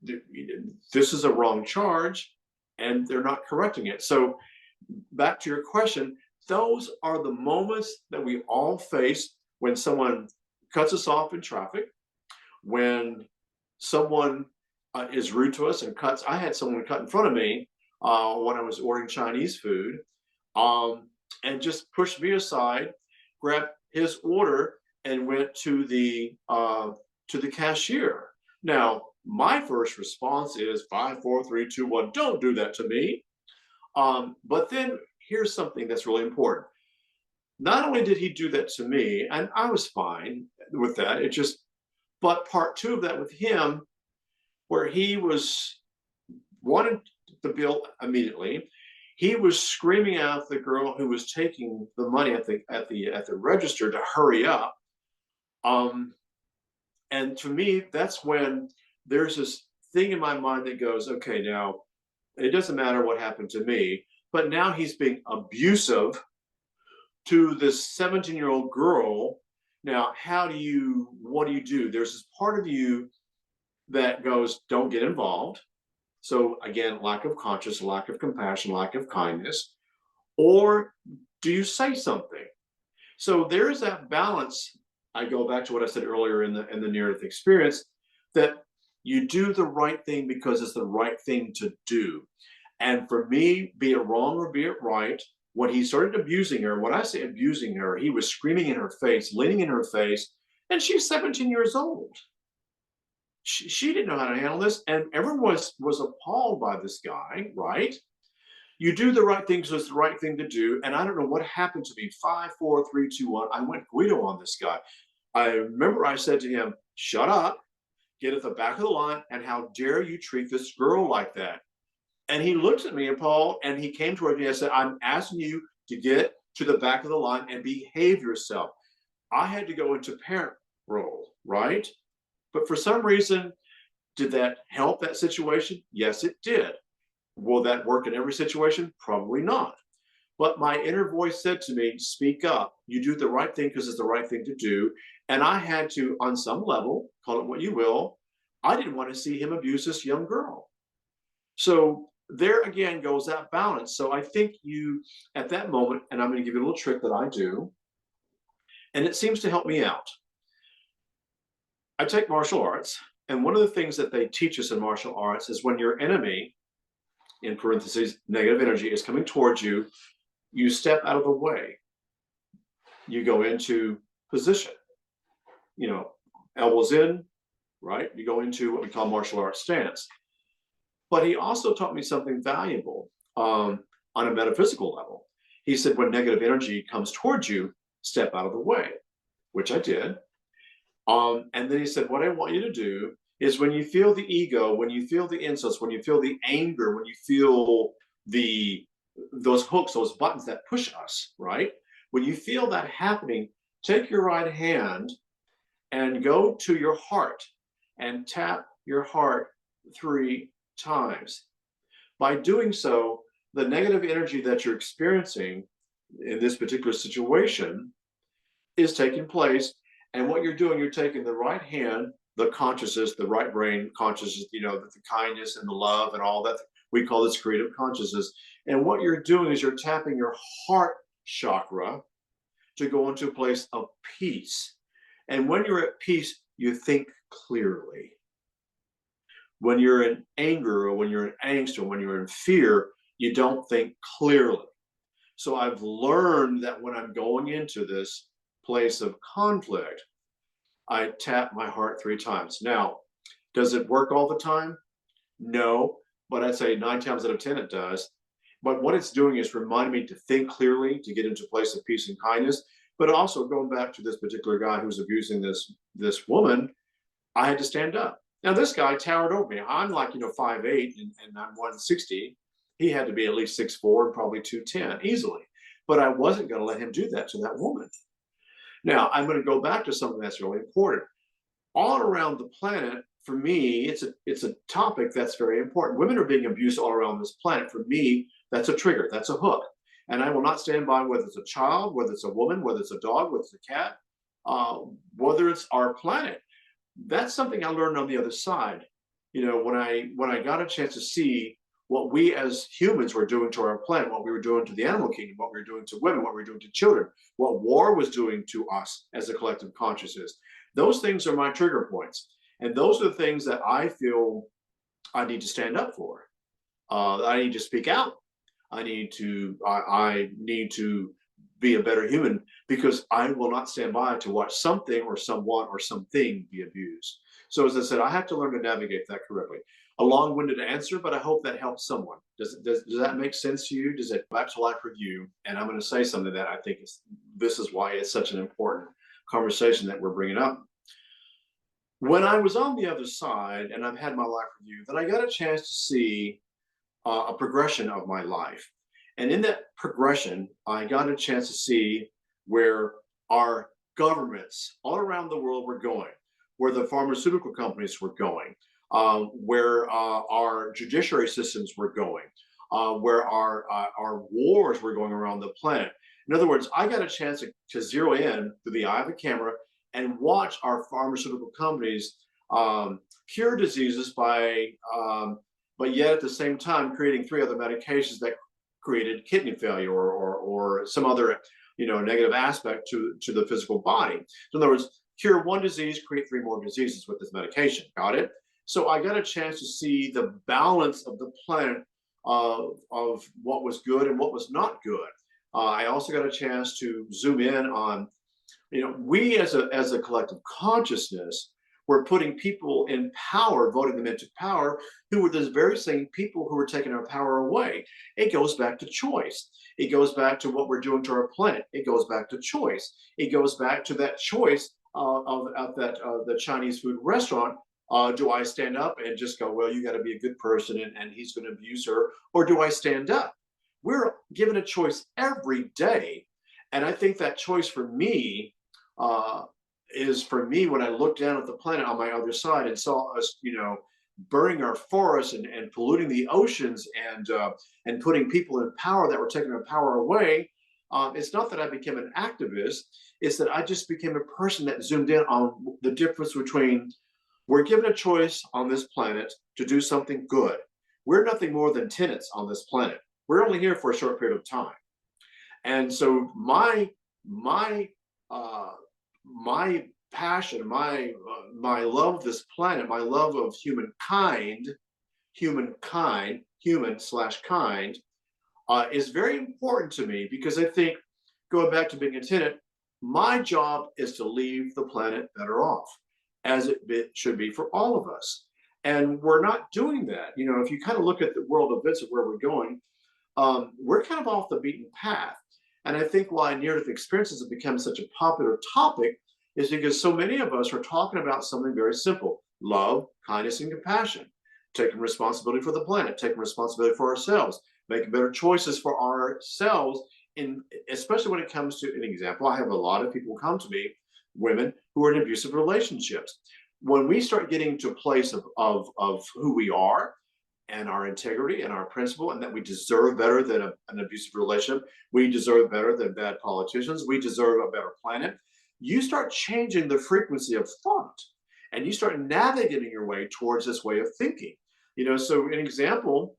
This is a wrong charge, and they're not correcting it. So back to your question, those are the moments that we all face when someone cuts us off in traffic, when someone is rude to us and cuts. I had someone cut in front of me when I was ordering Chinese food, and just pushed me aside, grabbed his order, and went to the cashier. Now, my first response is 5, 4, 3, 2, 1. Don't do that to me. But then here's something that's really important. Not only did he do that to me, and I was fine with that, it just, but part two of that with him, where he was wanted the bill immediately. He was screaming out the girl who was taking the money at the register to hurry up. Um, and to me, that's when there's this thing in my mind that goes, okay, now it doesn't matter what happened to me, but now he's being abusive to this 17-year-old girl. Now, what do you do? There's this part of you that goes, don't get involved. So again, lack of conscience, lack of compassion, lack of kindness. Or do you say something? So there is that balance. I go back to what I said earlier in the near-death experience, that you do the right thing because it's the right thing to do. And for me, be it wrong or be it right, when he started abusing her, when I say abusing her, he was screaming in her face, leaning in her face, and she's 17 years old. She didn't know how to handle this, and everyone was appalled by this guy, right? You do the right thing because it's the right thing to do. And I don't know what happened to me. 5, 4, 3, 2, 1. I went Guido on this guy. I remember I said to him, shut up, get at the back of the line, and how dare you treat this girl like that? And he looked at me, and Paul, and he came toward me. I said, I'm asking you to get to the back of the line and behave yourself. I had to go into parent role, right? But for some reason, did that help that situation? Yes, it did. Will that work in every situation? Probably not. But my inner voice said to me, speak up. You do the right thing because it's the right thing to do. And I had to, on some level, call it what you will, I didn't want to see him abuse this young girl. So there again goes that balance. So I think you, at that moment, and I'm going to give you a little trick that I do, and it seems to help me out. I take martial arts, and one of the things that they teach us in martial arts is when your enemy, in parentheses, negative energy, is coming towards you, you step out of the way. You go into position, elbows in, right? You go into what we call martial arts stance. But he also taught me something valuable on a metaphysical level. He said, when negative energy comes towards you, step out of the way, which I did. And then he said, what I want you to do is when you feel the ego, when you feel the insults, when you feel the anger, when you feel those hooks, those buttons that push us, right? When you feel that happening, take your right hand and go to your heart and tap your heart 3 times. By doing so, the negative energy that you're experiencing in this particular situation is taking place. And what you're doing, you're taking the right hand, the consciousness, the right brain consciousness, the kindness and the love and all that. We call this creative consciousness. And what you're doing is you're tapping your heart chakra to go into a place of peace. And when you're at peace, you think clearly. When you're in anger or when you're in angst or when you're in fear, you don't think clearly. So I've learned that when I'm going into this place of conflict, I tap my heart 3 times. Now, does it work all the time? No, but I'd say 9 times out of 10 it does. But what it's doing is reminding me to think clearly, to get into a place of peace and kindness. But also going back to this particular guy who's abusing this woman, I had to stand up. Now this guy towered over me. I'm like 5'8" and I'm 160. He had to be at least 6'4" and probably 210 easily. But I wasn't going to let him do that to that woman. Now I'm going to go back to something that's really important. All around the planet, for me, it's a topic that's very important. Women are being abused all around this planet. For me, that's a trigger. That's a hook. And I will not stand by whether it's a child, whether it's a woman, whether it's a dog, whether it's a cat, whether it's our planet. That's something I learned on the other side. When I got a chance to see what we as humans were doing to our planet, what we were doing to the animal kingdom, what we were doing to women, what we were doing to children, what war was doing to us as a collective consciousness. Those things are my trigger points. And those are the things that I feel I need to stand up for. I need to speak out. I need to be a better human, because I will not stand by to watch something or someone or something be abused. So as I said, I have to learn to navigate that correctly. A long-winded answer, but I hope that helps someone. Does that make sense to you? Does it back to life review? And I'm going to say something that I think this is why it's such an important conversation that we're bringing up. When I was on the other side and I've had my life review, then I got a chance to see a progression of my life. And in that progression, I got a chance to see where our governments all around the world were going, where the pharmaceutical companies were going, where our judiciary systems were going, where our wars were going around the planet. In other words, I got a chance to zero in through the eye of a camera and watch our pharmaceutical companies cure diseases by, but yet at the same time creating 3 other medications that created kidney failure or some other negative aspect to the physical body. So in other words, cure 1 disease, create 3 more diseases with this medication. Got it? So I got a chance to see the balance of the planet of what was good and what was not good. I also got a chance to zoom in on, we as a collective consciousness, we're putting people in power, voting them into power, who were the very same people who were taking our power away. It goes back to choice. It goes back to what we're doing to our planet. It goes back to choice. It goes back to that choice of the Chinese food restaurant. Do I stand up and just go, well, you got to be a good person and he's going to abuse her? Or do I stand up? We're given a choice every day. And I think that choice for me is for me when I looked down at the planet on my other side and saw us, burning our forests and polluting the oceans and putting people in power that were taking our power away. It's not that I became an activist. It's that I just became a person that zoomed in on the difference between we're given a choice on this planet to do something good. We're nothing more than tenants on this planet. We're only here for a short period of time. And so my passion, my love of this planet, my love of human/kind, is very important to me because I think, going back to being a tenant, my job is to leave the planet better off, as it should be for all of us. And we're not doing that. If you kind of look at the world events of where we're going, we're kind of off the beaten path. And I think why near-death experiences have become such a popular topic is because so many of us are talking about something very simple: love, kindness, and compassion, taking responsibility for the planet, taking responsibility for ourselves, making better choices for ourselves, especially when it comes to an example. I have a lot of people come to me, women who are in abusive relationships. When we start getting to a place of who we are and our integrity and our principle, and that we deserve better than an abusive relationship, we deserve better than bad politicians, we deserve a better planet, you start changing the frequency of thought and you start navigating your way towards this way of thinking. So an example,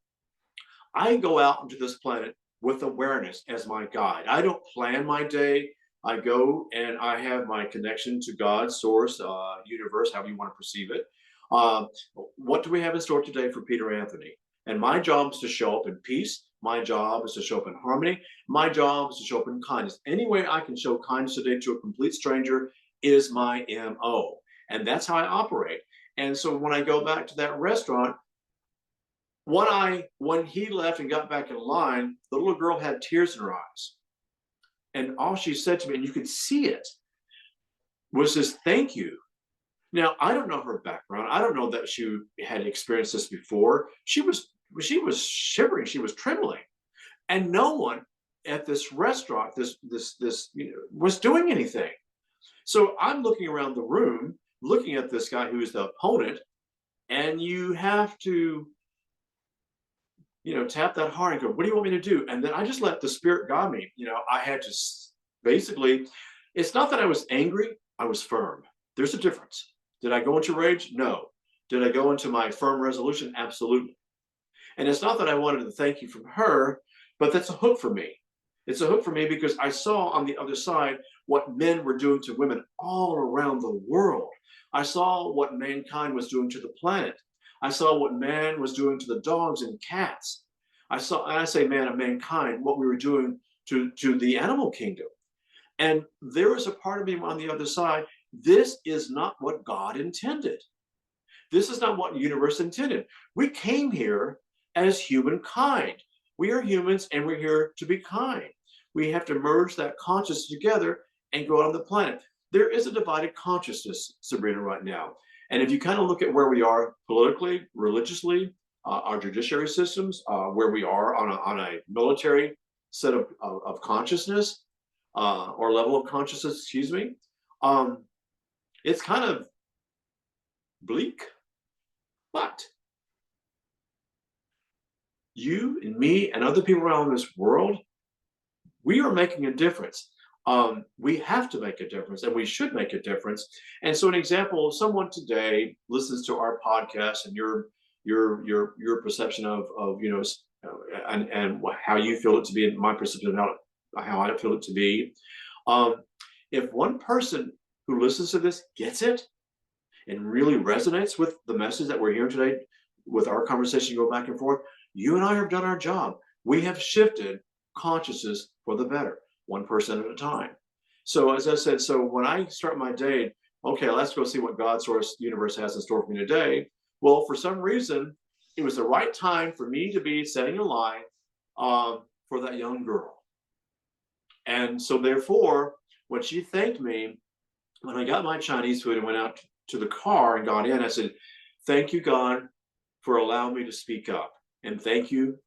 I go out into this planet with awareness as my guide. I don't plan my day. I go and I have my connection to God, source, universe, however you want to perceive it. What do we have in store today for Peter Anthony? And my job is to show up in peace. My job is to show up in harmony. My job is to show up in kindness. Any way I can show kindness today to a complete stranger is my MO. And that's how I operate. And so when I go back to that restaurant, when he left and got back in line, the little girl had tears in her eyes. And all she said to me, and you could see it, was this: thank you. Now, I don't know her background. I don't know that she had experienced this before. She was shivering. She was trembling. And no one at this restaurant, was doing anything. So I'm looking around the room, looking at this guy who is the opponent, and you have to, tap that heart and go, what do you want me to do? And then I just let the spirit guide me. I had to basically, it's not that I was angry, I was firm. There's a difference. Did I go into rage? No. Did I go into my firm resolution? Absolutely. And it's not that I wanted to thank you from her, but that's a hook for me. It's a hook for me because I saw on the other side what men were doing to women all around the world. I saw what mankind was doing to the planet. I saw what man was doing to the dogs and cats. I saw, and I say man of mankind, what we were doing to the animal kingdom. And there was a part of me on the other side. This is not what God intended. This is not what the universe intended. We came here as humankind. We are humans and we're here to be kind. We have to merge that consciousness together and go out on the planet. There is a divided consciousness, Sabrina, right now. And if you kind of look at where we are politically, religiously, our judiciary systems, where we are on a military set of consciousness, or level of consciousness, excuse me, um, it's kind of bleak. But you and me and other people around this world, we are making a difference. We have to make a difference, and we should make a difference. And so, an example: someone today listens to our podcast, and your perception of and how you feel it to be, and my perception of how I feel it to be. Um, if one person who listens to this gets it and really resonates with the message that we're hearing today, with our conversation go back and forth, you and I have done our job. We have shifted consciousness for the better, one person at a time. So as I said, so when I start my day, okay, let's go see what God source universe has in store for me today. Well, for some reason, it was the right time for me to be setting a line for that young girl. And so therefore, when she thanked me, when I got my Chinese food and went out to the car and got in, I said, thank you, God, for allowing me to speak up. And thank you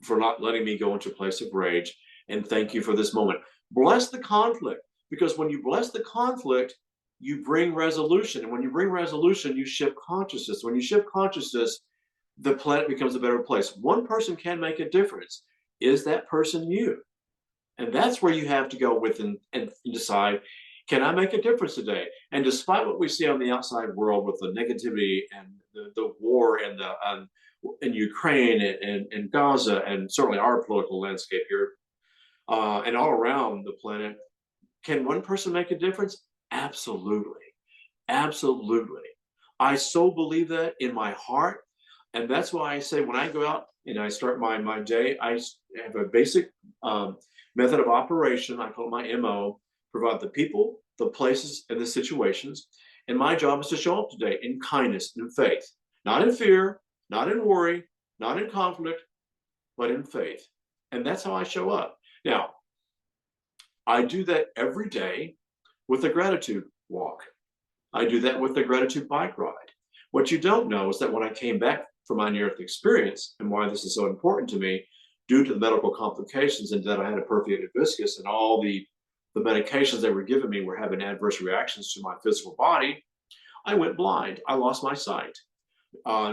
for not letting me go into a place of rage. And thank you for this moment. Bless the conflict, because when you bless the conflict, you bring resolution. And when you bring resolution, you shift consciousness. When you shift consciousness, the planet becomes a better place. One person can make a difference. Is that person you? And that's where you have to go with and decide, can I make a difference today? And despite what we see on the outside world with the negativity and the war and in Ukraine and Gaza, and certainly our political landscape here, and all around the planet, can one person make a difference? Absolutely. Absolutely. I so believe that in my heart. And that's why I say when I go out and I start my day, I have a basic method of operation. I call it my MO: provide the people, the places, and the situations. And my job is to show up today in kindness and faith, not in fear, not in worry, not in conflict, but in faith. And that's how I show up. Now, I do that every day with a gratitude walk. I do that with a gratitude bike ride. What you don't know is that when I came back from my near-death experience, and why this is so important to me, due to the medical complications and that I had a perforated viscus and all the medications they were giving me were having adverse reactions to my physical body, I went blind. I lost my sight.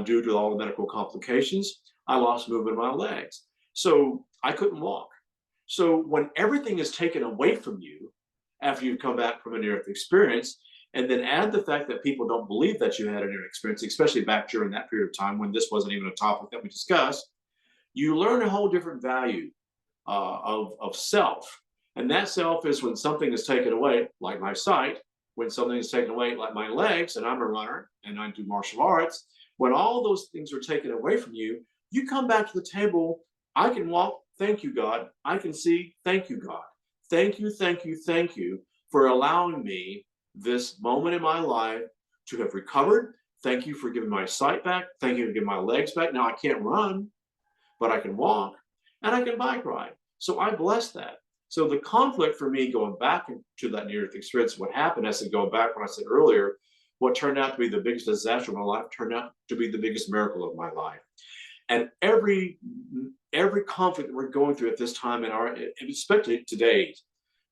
Due to all the medical complications, I lost movement of my legs. So I couldn't walk. So when everything is taken away from you after you've come back from a near-death experience, and then add the fact that people don't believe that you had a near-death experience, especially back during that period of time when this wasn't even a topic that we discussed, you learn a whole different value of self. And that self is when something is taken away, like my sight, when something is taken away, like my legs, and I'm a runner and I do martial arts. When all those things are taken away from you, you come back to the table. I can walk. Thank you, God. I can see. Thank you, God. Thank you, thank you, thank you for allowing me this moment in my life to have recovered. Thank you for giving my sight back. Thank you for giving my legs back. Now I can't run, but I can walk and I can bike ride. So I bless that. So the conflict for me going back into that near-death experience, what happened, I said, going back when I said earlier, what turned out to be the biggest disaster of my life turned out to be the biggest miracle of my life. And every conflict that we're going through at this time in our, especially today,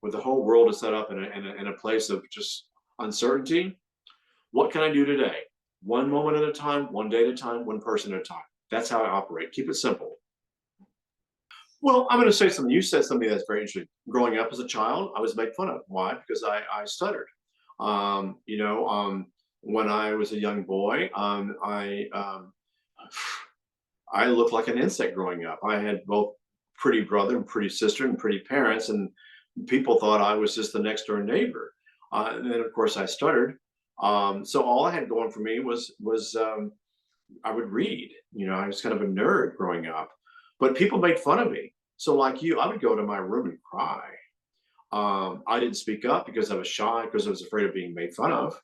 with the whole world is set up in a place of just uncertainty, what can I do today? One moment at a time, one day at a time, one person at a time. That's how I operate. Keep it simple. Well, I'm going to say something. You said something that's very interesting. Growing up as a child, I was made fun of. Why? Because I stuttered. When I was a young boy, I looked like an insect growing up. I had both pretty brother and pretty sister and pretty parents, and people thought I was just the next door neighbor. And then, of course, I stuttered. So all I had going for me was I would read. I was kind of a nerd growing up, but people made fun of me. So, like you, I would go to my room and cry. I didn't speak up because I was shy, because I was afraid of being made fun of.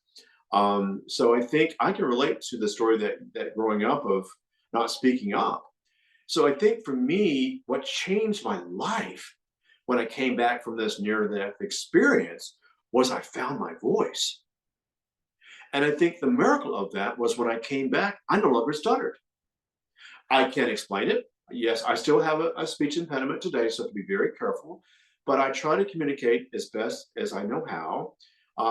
So I think I can relate to the story that growing up of not speaking up. So I think for me, what changed my life when I came back from this near-death experience was I found my voice. And I think the miracle of that was when I came back, I no longer stuttered. I can't explain it. Yes, I still have a speech impediment today, so I have to be very careful. But I try to communicate as best as I know how,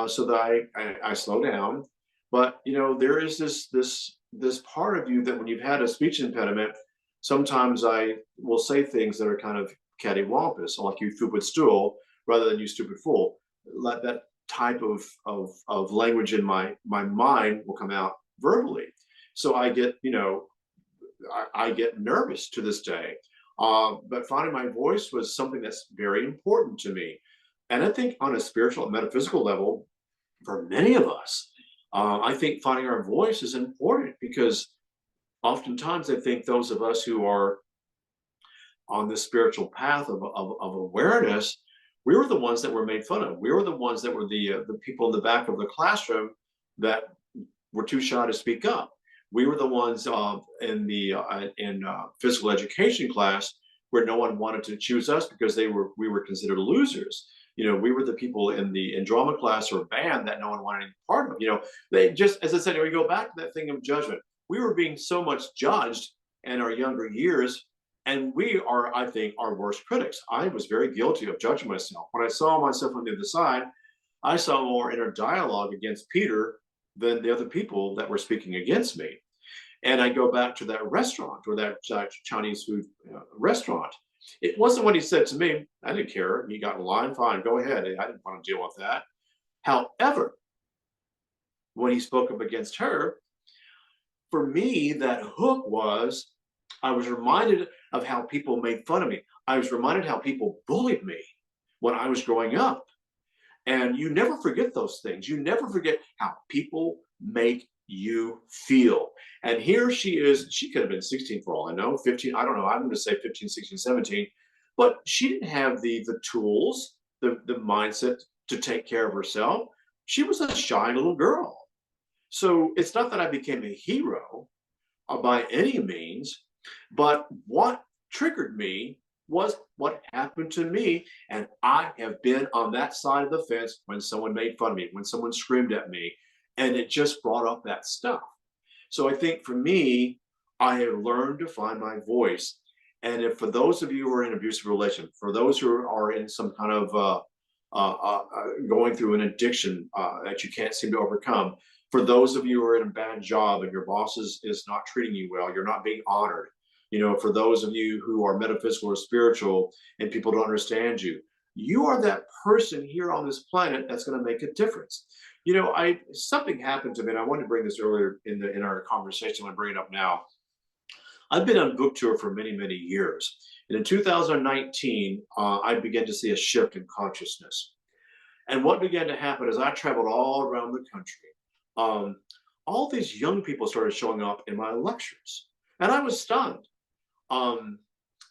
so that I slow down. But you know, there is this part of you that when you've had a speech impediment, sometimes I will say things that are kind of cattywampus, like "you stupid stool" rather than "you stupid fool." Let that type of language in my mind will come out verbally. So I get, you know, I get nervous to this day. But finding my voice was something that's very important to me. And I think on a spiritual and metaphysical level, for many of us, I think finding our voice is important because oftentimes I think those of us who are on this spiritual path of awareness, we were the ones that were made fun of. We were the ones that were the people in the back of the classroom that were too shy to speak up. We were the ones in physical education class where no one wanted to choose us because we were considered losers. You know, we were the people in drama class or band that no one wanted any part of. You know, they just, as I said, we go back to that thing of judgment. We were being so much judged in our younger years, and we are, I think, our worst critics. I was very guilty of judging myself. When I saw myself on the other side, I saw more inner dialogue against Peter than the other people that were speaking against me. And I go back to that restaurant or that Chinese food restaurant. It wasn't what he said to me. I didn't care. He got in line, fine, go ahead. I didn't want to deal with that. However, when he spoke up against her, for me, that hook was I was reminded of how people made fun of me. I was reminded how people bullied me when I was growing up. And you never forget those things. You never forget how people make you feel. And here she is. She could have been 16 for all I know, 15. I don't know. I'm going to say 15, 16, 17. But she didn't have the tools, the mindset to take care of herself. She was a shy little girl. So it's not that I became a hero by any means, but what triggered me was what happened to me. And I have been on that side of the fence when someone made fun of me, when someone screamed at me, and it just brought up that stuff. So I think for me, I have learned to find my voice. And if for those of you who are in an abusive relation, for those who are in some kind of going through an addiction that you can't seem to overcome, for those of you who are in a bad job and your boss is not treating you well, you're not being honored. You know, for those of you who are metaphysical or spiritual and people don't understand you, you are that person here on this planet that's going to make a difference. You know, I something happened to me, and I wanted to bring this earlier in our conversation. I'm bringing it up now. I've been on book tour for many, many years. And in 2019, I began to see a shift in consciousness. And what began to happen is I traveled all around the country. Um, all these young people started showing up in my lectures, and I was stunned. Um,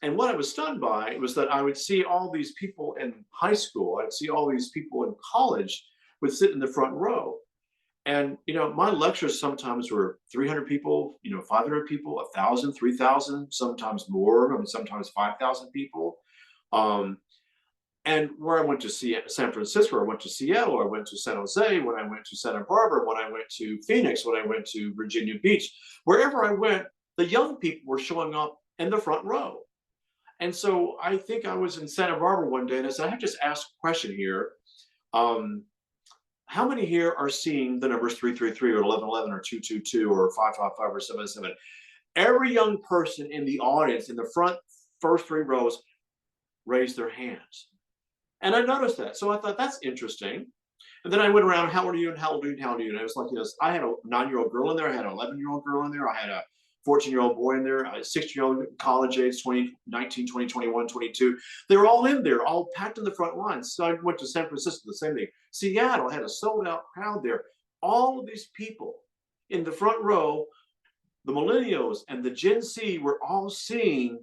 and what I was stunned by was that I would see all these people in high school, I'd see all these people in college would sit in the front row. And, you know, my lectures sometimes were 300 people, you know, 500 people, 1,000, 3,000, sometimes more, I mean, sometimes 5,000 people. Um, and where I went to see San Francisco, I went to Seattle, I went to San Jose, when I went to Santa Barbara, when I went to Phoenix, when I went to Virginia Beach, wherever I went, the young people were showing up in the front row. And so I think I was in Santa Barbara one day and I said, I have to just ask a question here. Um, how many here are seeing the numbers 333 or 1111 or 222 or 555 or 77? Every young person in the audience in the front first three rows raised their hands. And I noticed that. So I thought, that's interesting. And then I went around, how old are you and how old are you and how old are you? And I was like, you know, I had a 9-year-old girl in there. I had an 11-year-old girl in there. I had a 14-year-old boy in there, a 16-year-old college age, 20, 19, 20, 21, 22. They were all in there, all packed in the front lines. So I went to San Francisco, the same thing. Seattle had a sold out crowd there. All of these people in the front row, the millennials and the Gen Z were all seeing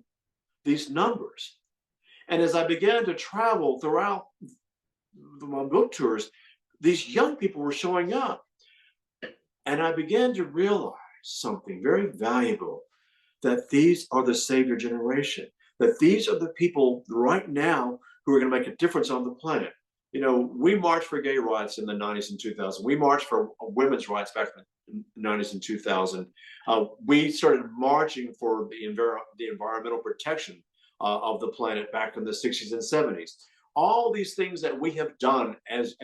these numbers. And as I began to travel throughout my book tours, these young people were showing up. And I began to realize something very valuable, that these are the savior generation, that these are the people right now who are going to make a difference on the planet. You know, we marched for gay rights in the 90s and 2000. We marched for women's rights back in the 90s and 2000. We started marching for the environmental protection of the planet back in the 60s and 70s. All these things that we have done as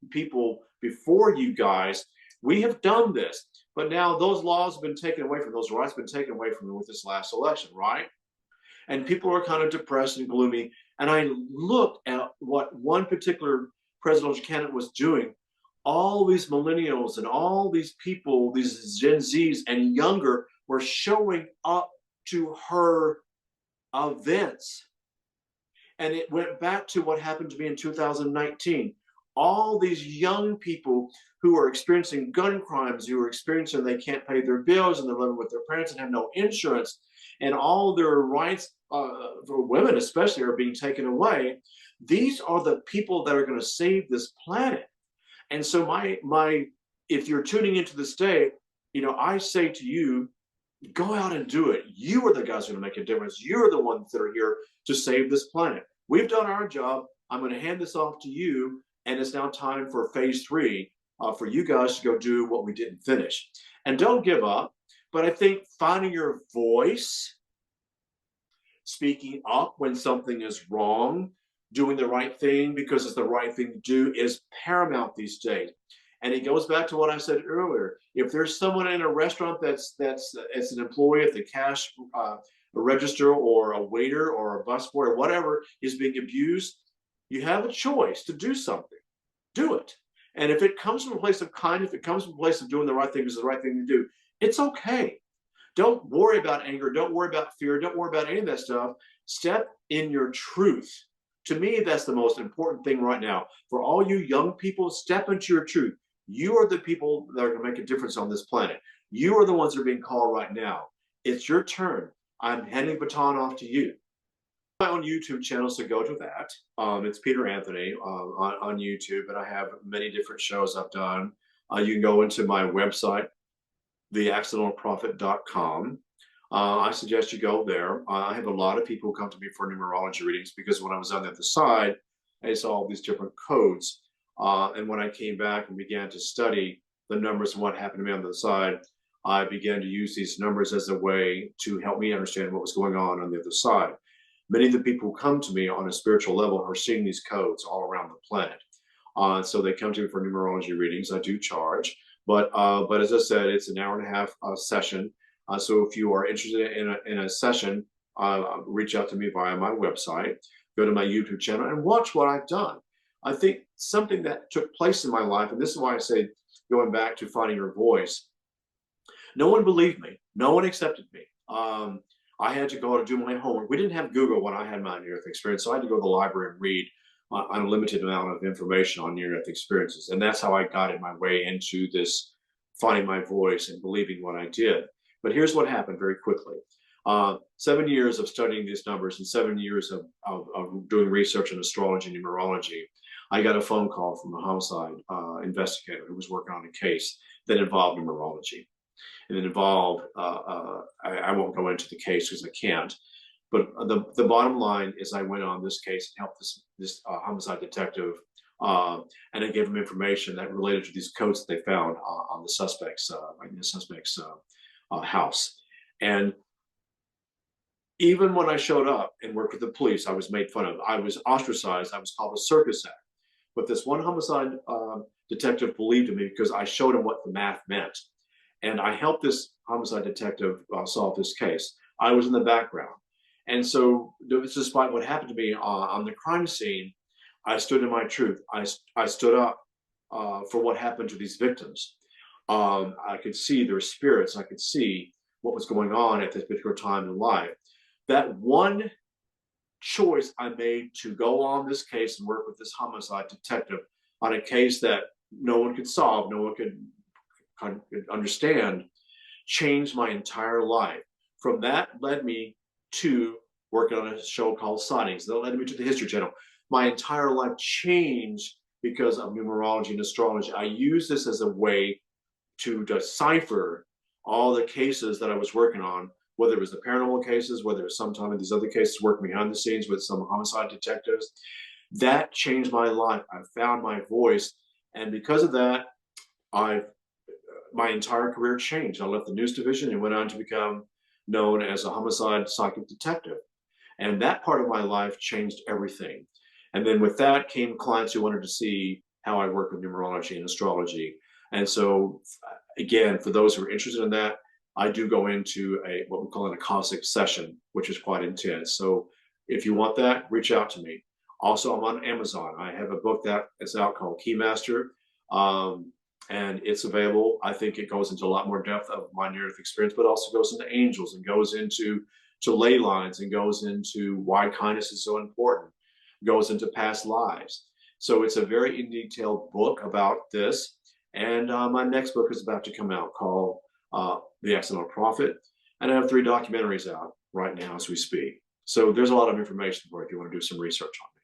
people before you guys, we have done this. But now those laws have been taken away from, those rights have been taken away from them with this last election, right? And people are kind of depressed and gloomy. And I looked at what one particular presidential candidate was doing. All these millennials and all these people, these Gen Zs and younger, were showing up to her events. And it went back to what happened to me in 2019. All these young people who are experiencing gun crimes, who are experiencing they can't pay their bills and they're living with their parents and have no insurance, and all their rights for women especially are being taken away. These are the people that are going to save this planet. And so if you're tuning into this day, you know, I say to you, go out and do it. You are the guys who are going to make a difference. You're the ones that are here to save this planet. We've done our job. I'm going to hand this off to you. And it's now time for phase 3 for you guys to go do what we didn't finish. And don't give up. But I think finding your voice, speaking up when something is wrong, doing the right thing because it's the right thing to do is paramount these days. And it goes back to what I said earlier. If there's someone in a restaurant that's as an employee at the cash register or a waiter or a busboy or whatever is being abused, you have a choice to do something. Do it. And if it comes from a place of kindness, if it comes from a place of doing the right thing is the right thing to do, it's okay. Don't worry about anger. Don't worry about fear. Don't worry about any of that stuff. Step in your truth. To me, that's the most important thing right now. For all you young people, step into your truth. You are the people that are going to make a difference on this planet. You are the ones that are being called right now. It's your turn. I'm handing the baton off to you. My own YouTube channel, so go to that. It's Peter Anthony on YouTube, and I have many different shows I've done. You can go into my website, theaccidentalprophet.com. I suggest you go there. I have a lot of people who come to me for numerology readings because when I was on the other side, I saw all these different codes. And when I came back and began to study the numbers and what happened to me on the other side, I began to use these numbers as a way to help me understand what was going on the other side. Many of the people who come to me on a spiritual level are seeing these codes all around the planet. So they come to me for numerology readings. I do charge. But as I said, it's an hour and a half session. So if you are interested in a session, reach out to me via my website, go to my YouTube channel and watch what I've done. I think something that took place in my life, and this is why I say, going back to finding your voice, no one believed me. No one accepted me. I had to go to do my homework. We didn't have Google when I had my near-death experience, so I had to go to the library and read an unlimited amount of information on near-death experiences. And that's how I got my way into this, finding my voice and believing what I did. But here's what happened very quickly. 7 years of studying these numbers and 7 years of doing research in astrology and numerology, I got a phone call from a homicide investigator who was working on a case that involved numerology. And it involved, I won't go into the case because I can't, but the bottom line is I went on this case and helped this homicide detective, and I gave him information that related to these codes that they found on the suspect's house. And even when I showed up and worked with the police, I was made fun of. I was ostracized. I was called a circus act. But this one homicide detective believed in me because I showed him what the math meant. And I helped this homicide detective solve this case. I was in the background. And so despite what happened to me on the crime scene, I stood in my truth. I stood up for what happened to these victims. I could see their spirits. I could see what was going on at this particular time in life. That one choice I made to go on this case and work with this homicide detective on a case that no one could solve, no one could understand, changed my entire life. From that led me to working on a show called Sightings. That led me to the History Channel. My entire life changed because of numerology and astrology. I use this as a way to decipher all the cases that I was working on, whether it was the paranormal cases, whether it was sometime of these other cases working behind the scenes with some homicide detectives. That changed my life. I found my voice. And because of that, I my entire career changed. I left the news division and went on to become known as a homicide psychic detective. And that part of my life changed everything. And then with that came clients who wanted to see how I work with numerology and astrology. And so, again, for those who are interested in that, I do go into a what we call an acoustic session, which is quite intense. So if you want that, reach out to me. Also, I'm on Amazon. I have a book that is out called Keymaster, and it's available. I think it goes into a lot more depth of my near-death experience, but also goes into angels and goes into ley lines and goes into why kindness is so important, goes into past lives. So it's a very in detailed book about this. And my next book is about to come out called The Accidental Prophet. And I have 3 documentaries out right now as we speak. So there's a lot of information for it if you want to do some research on it.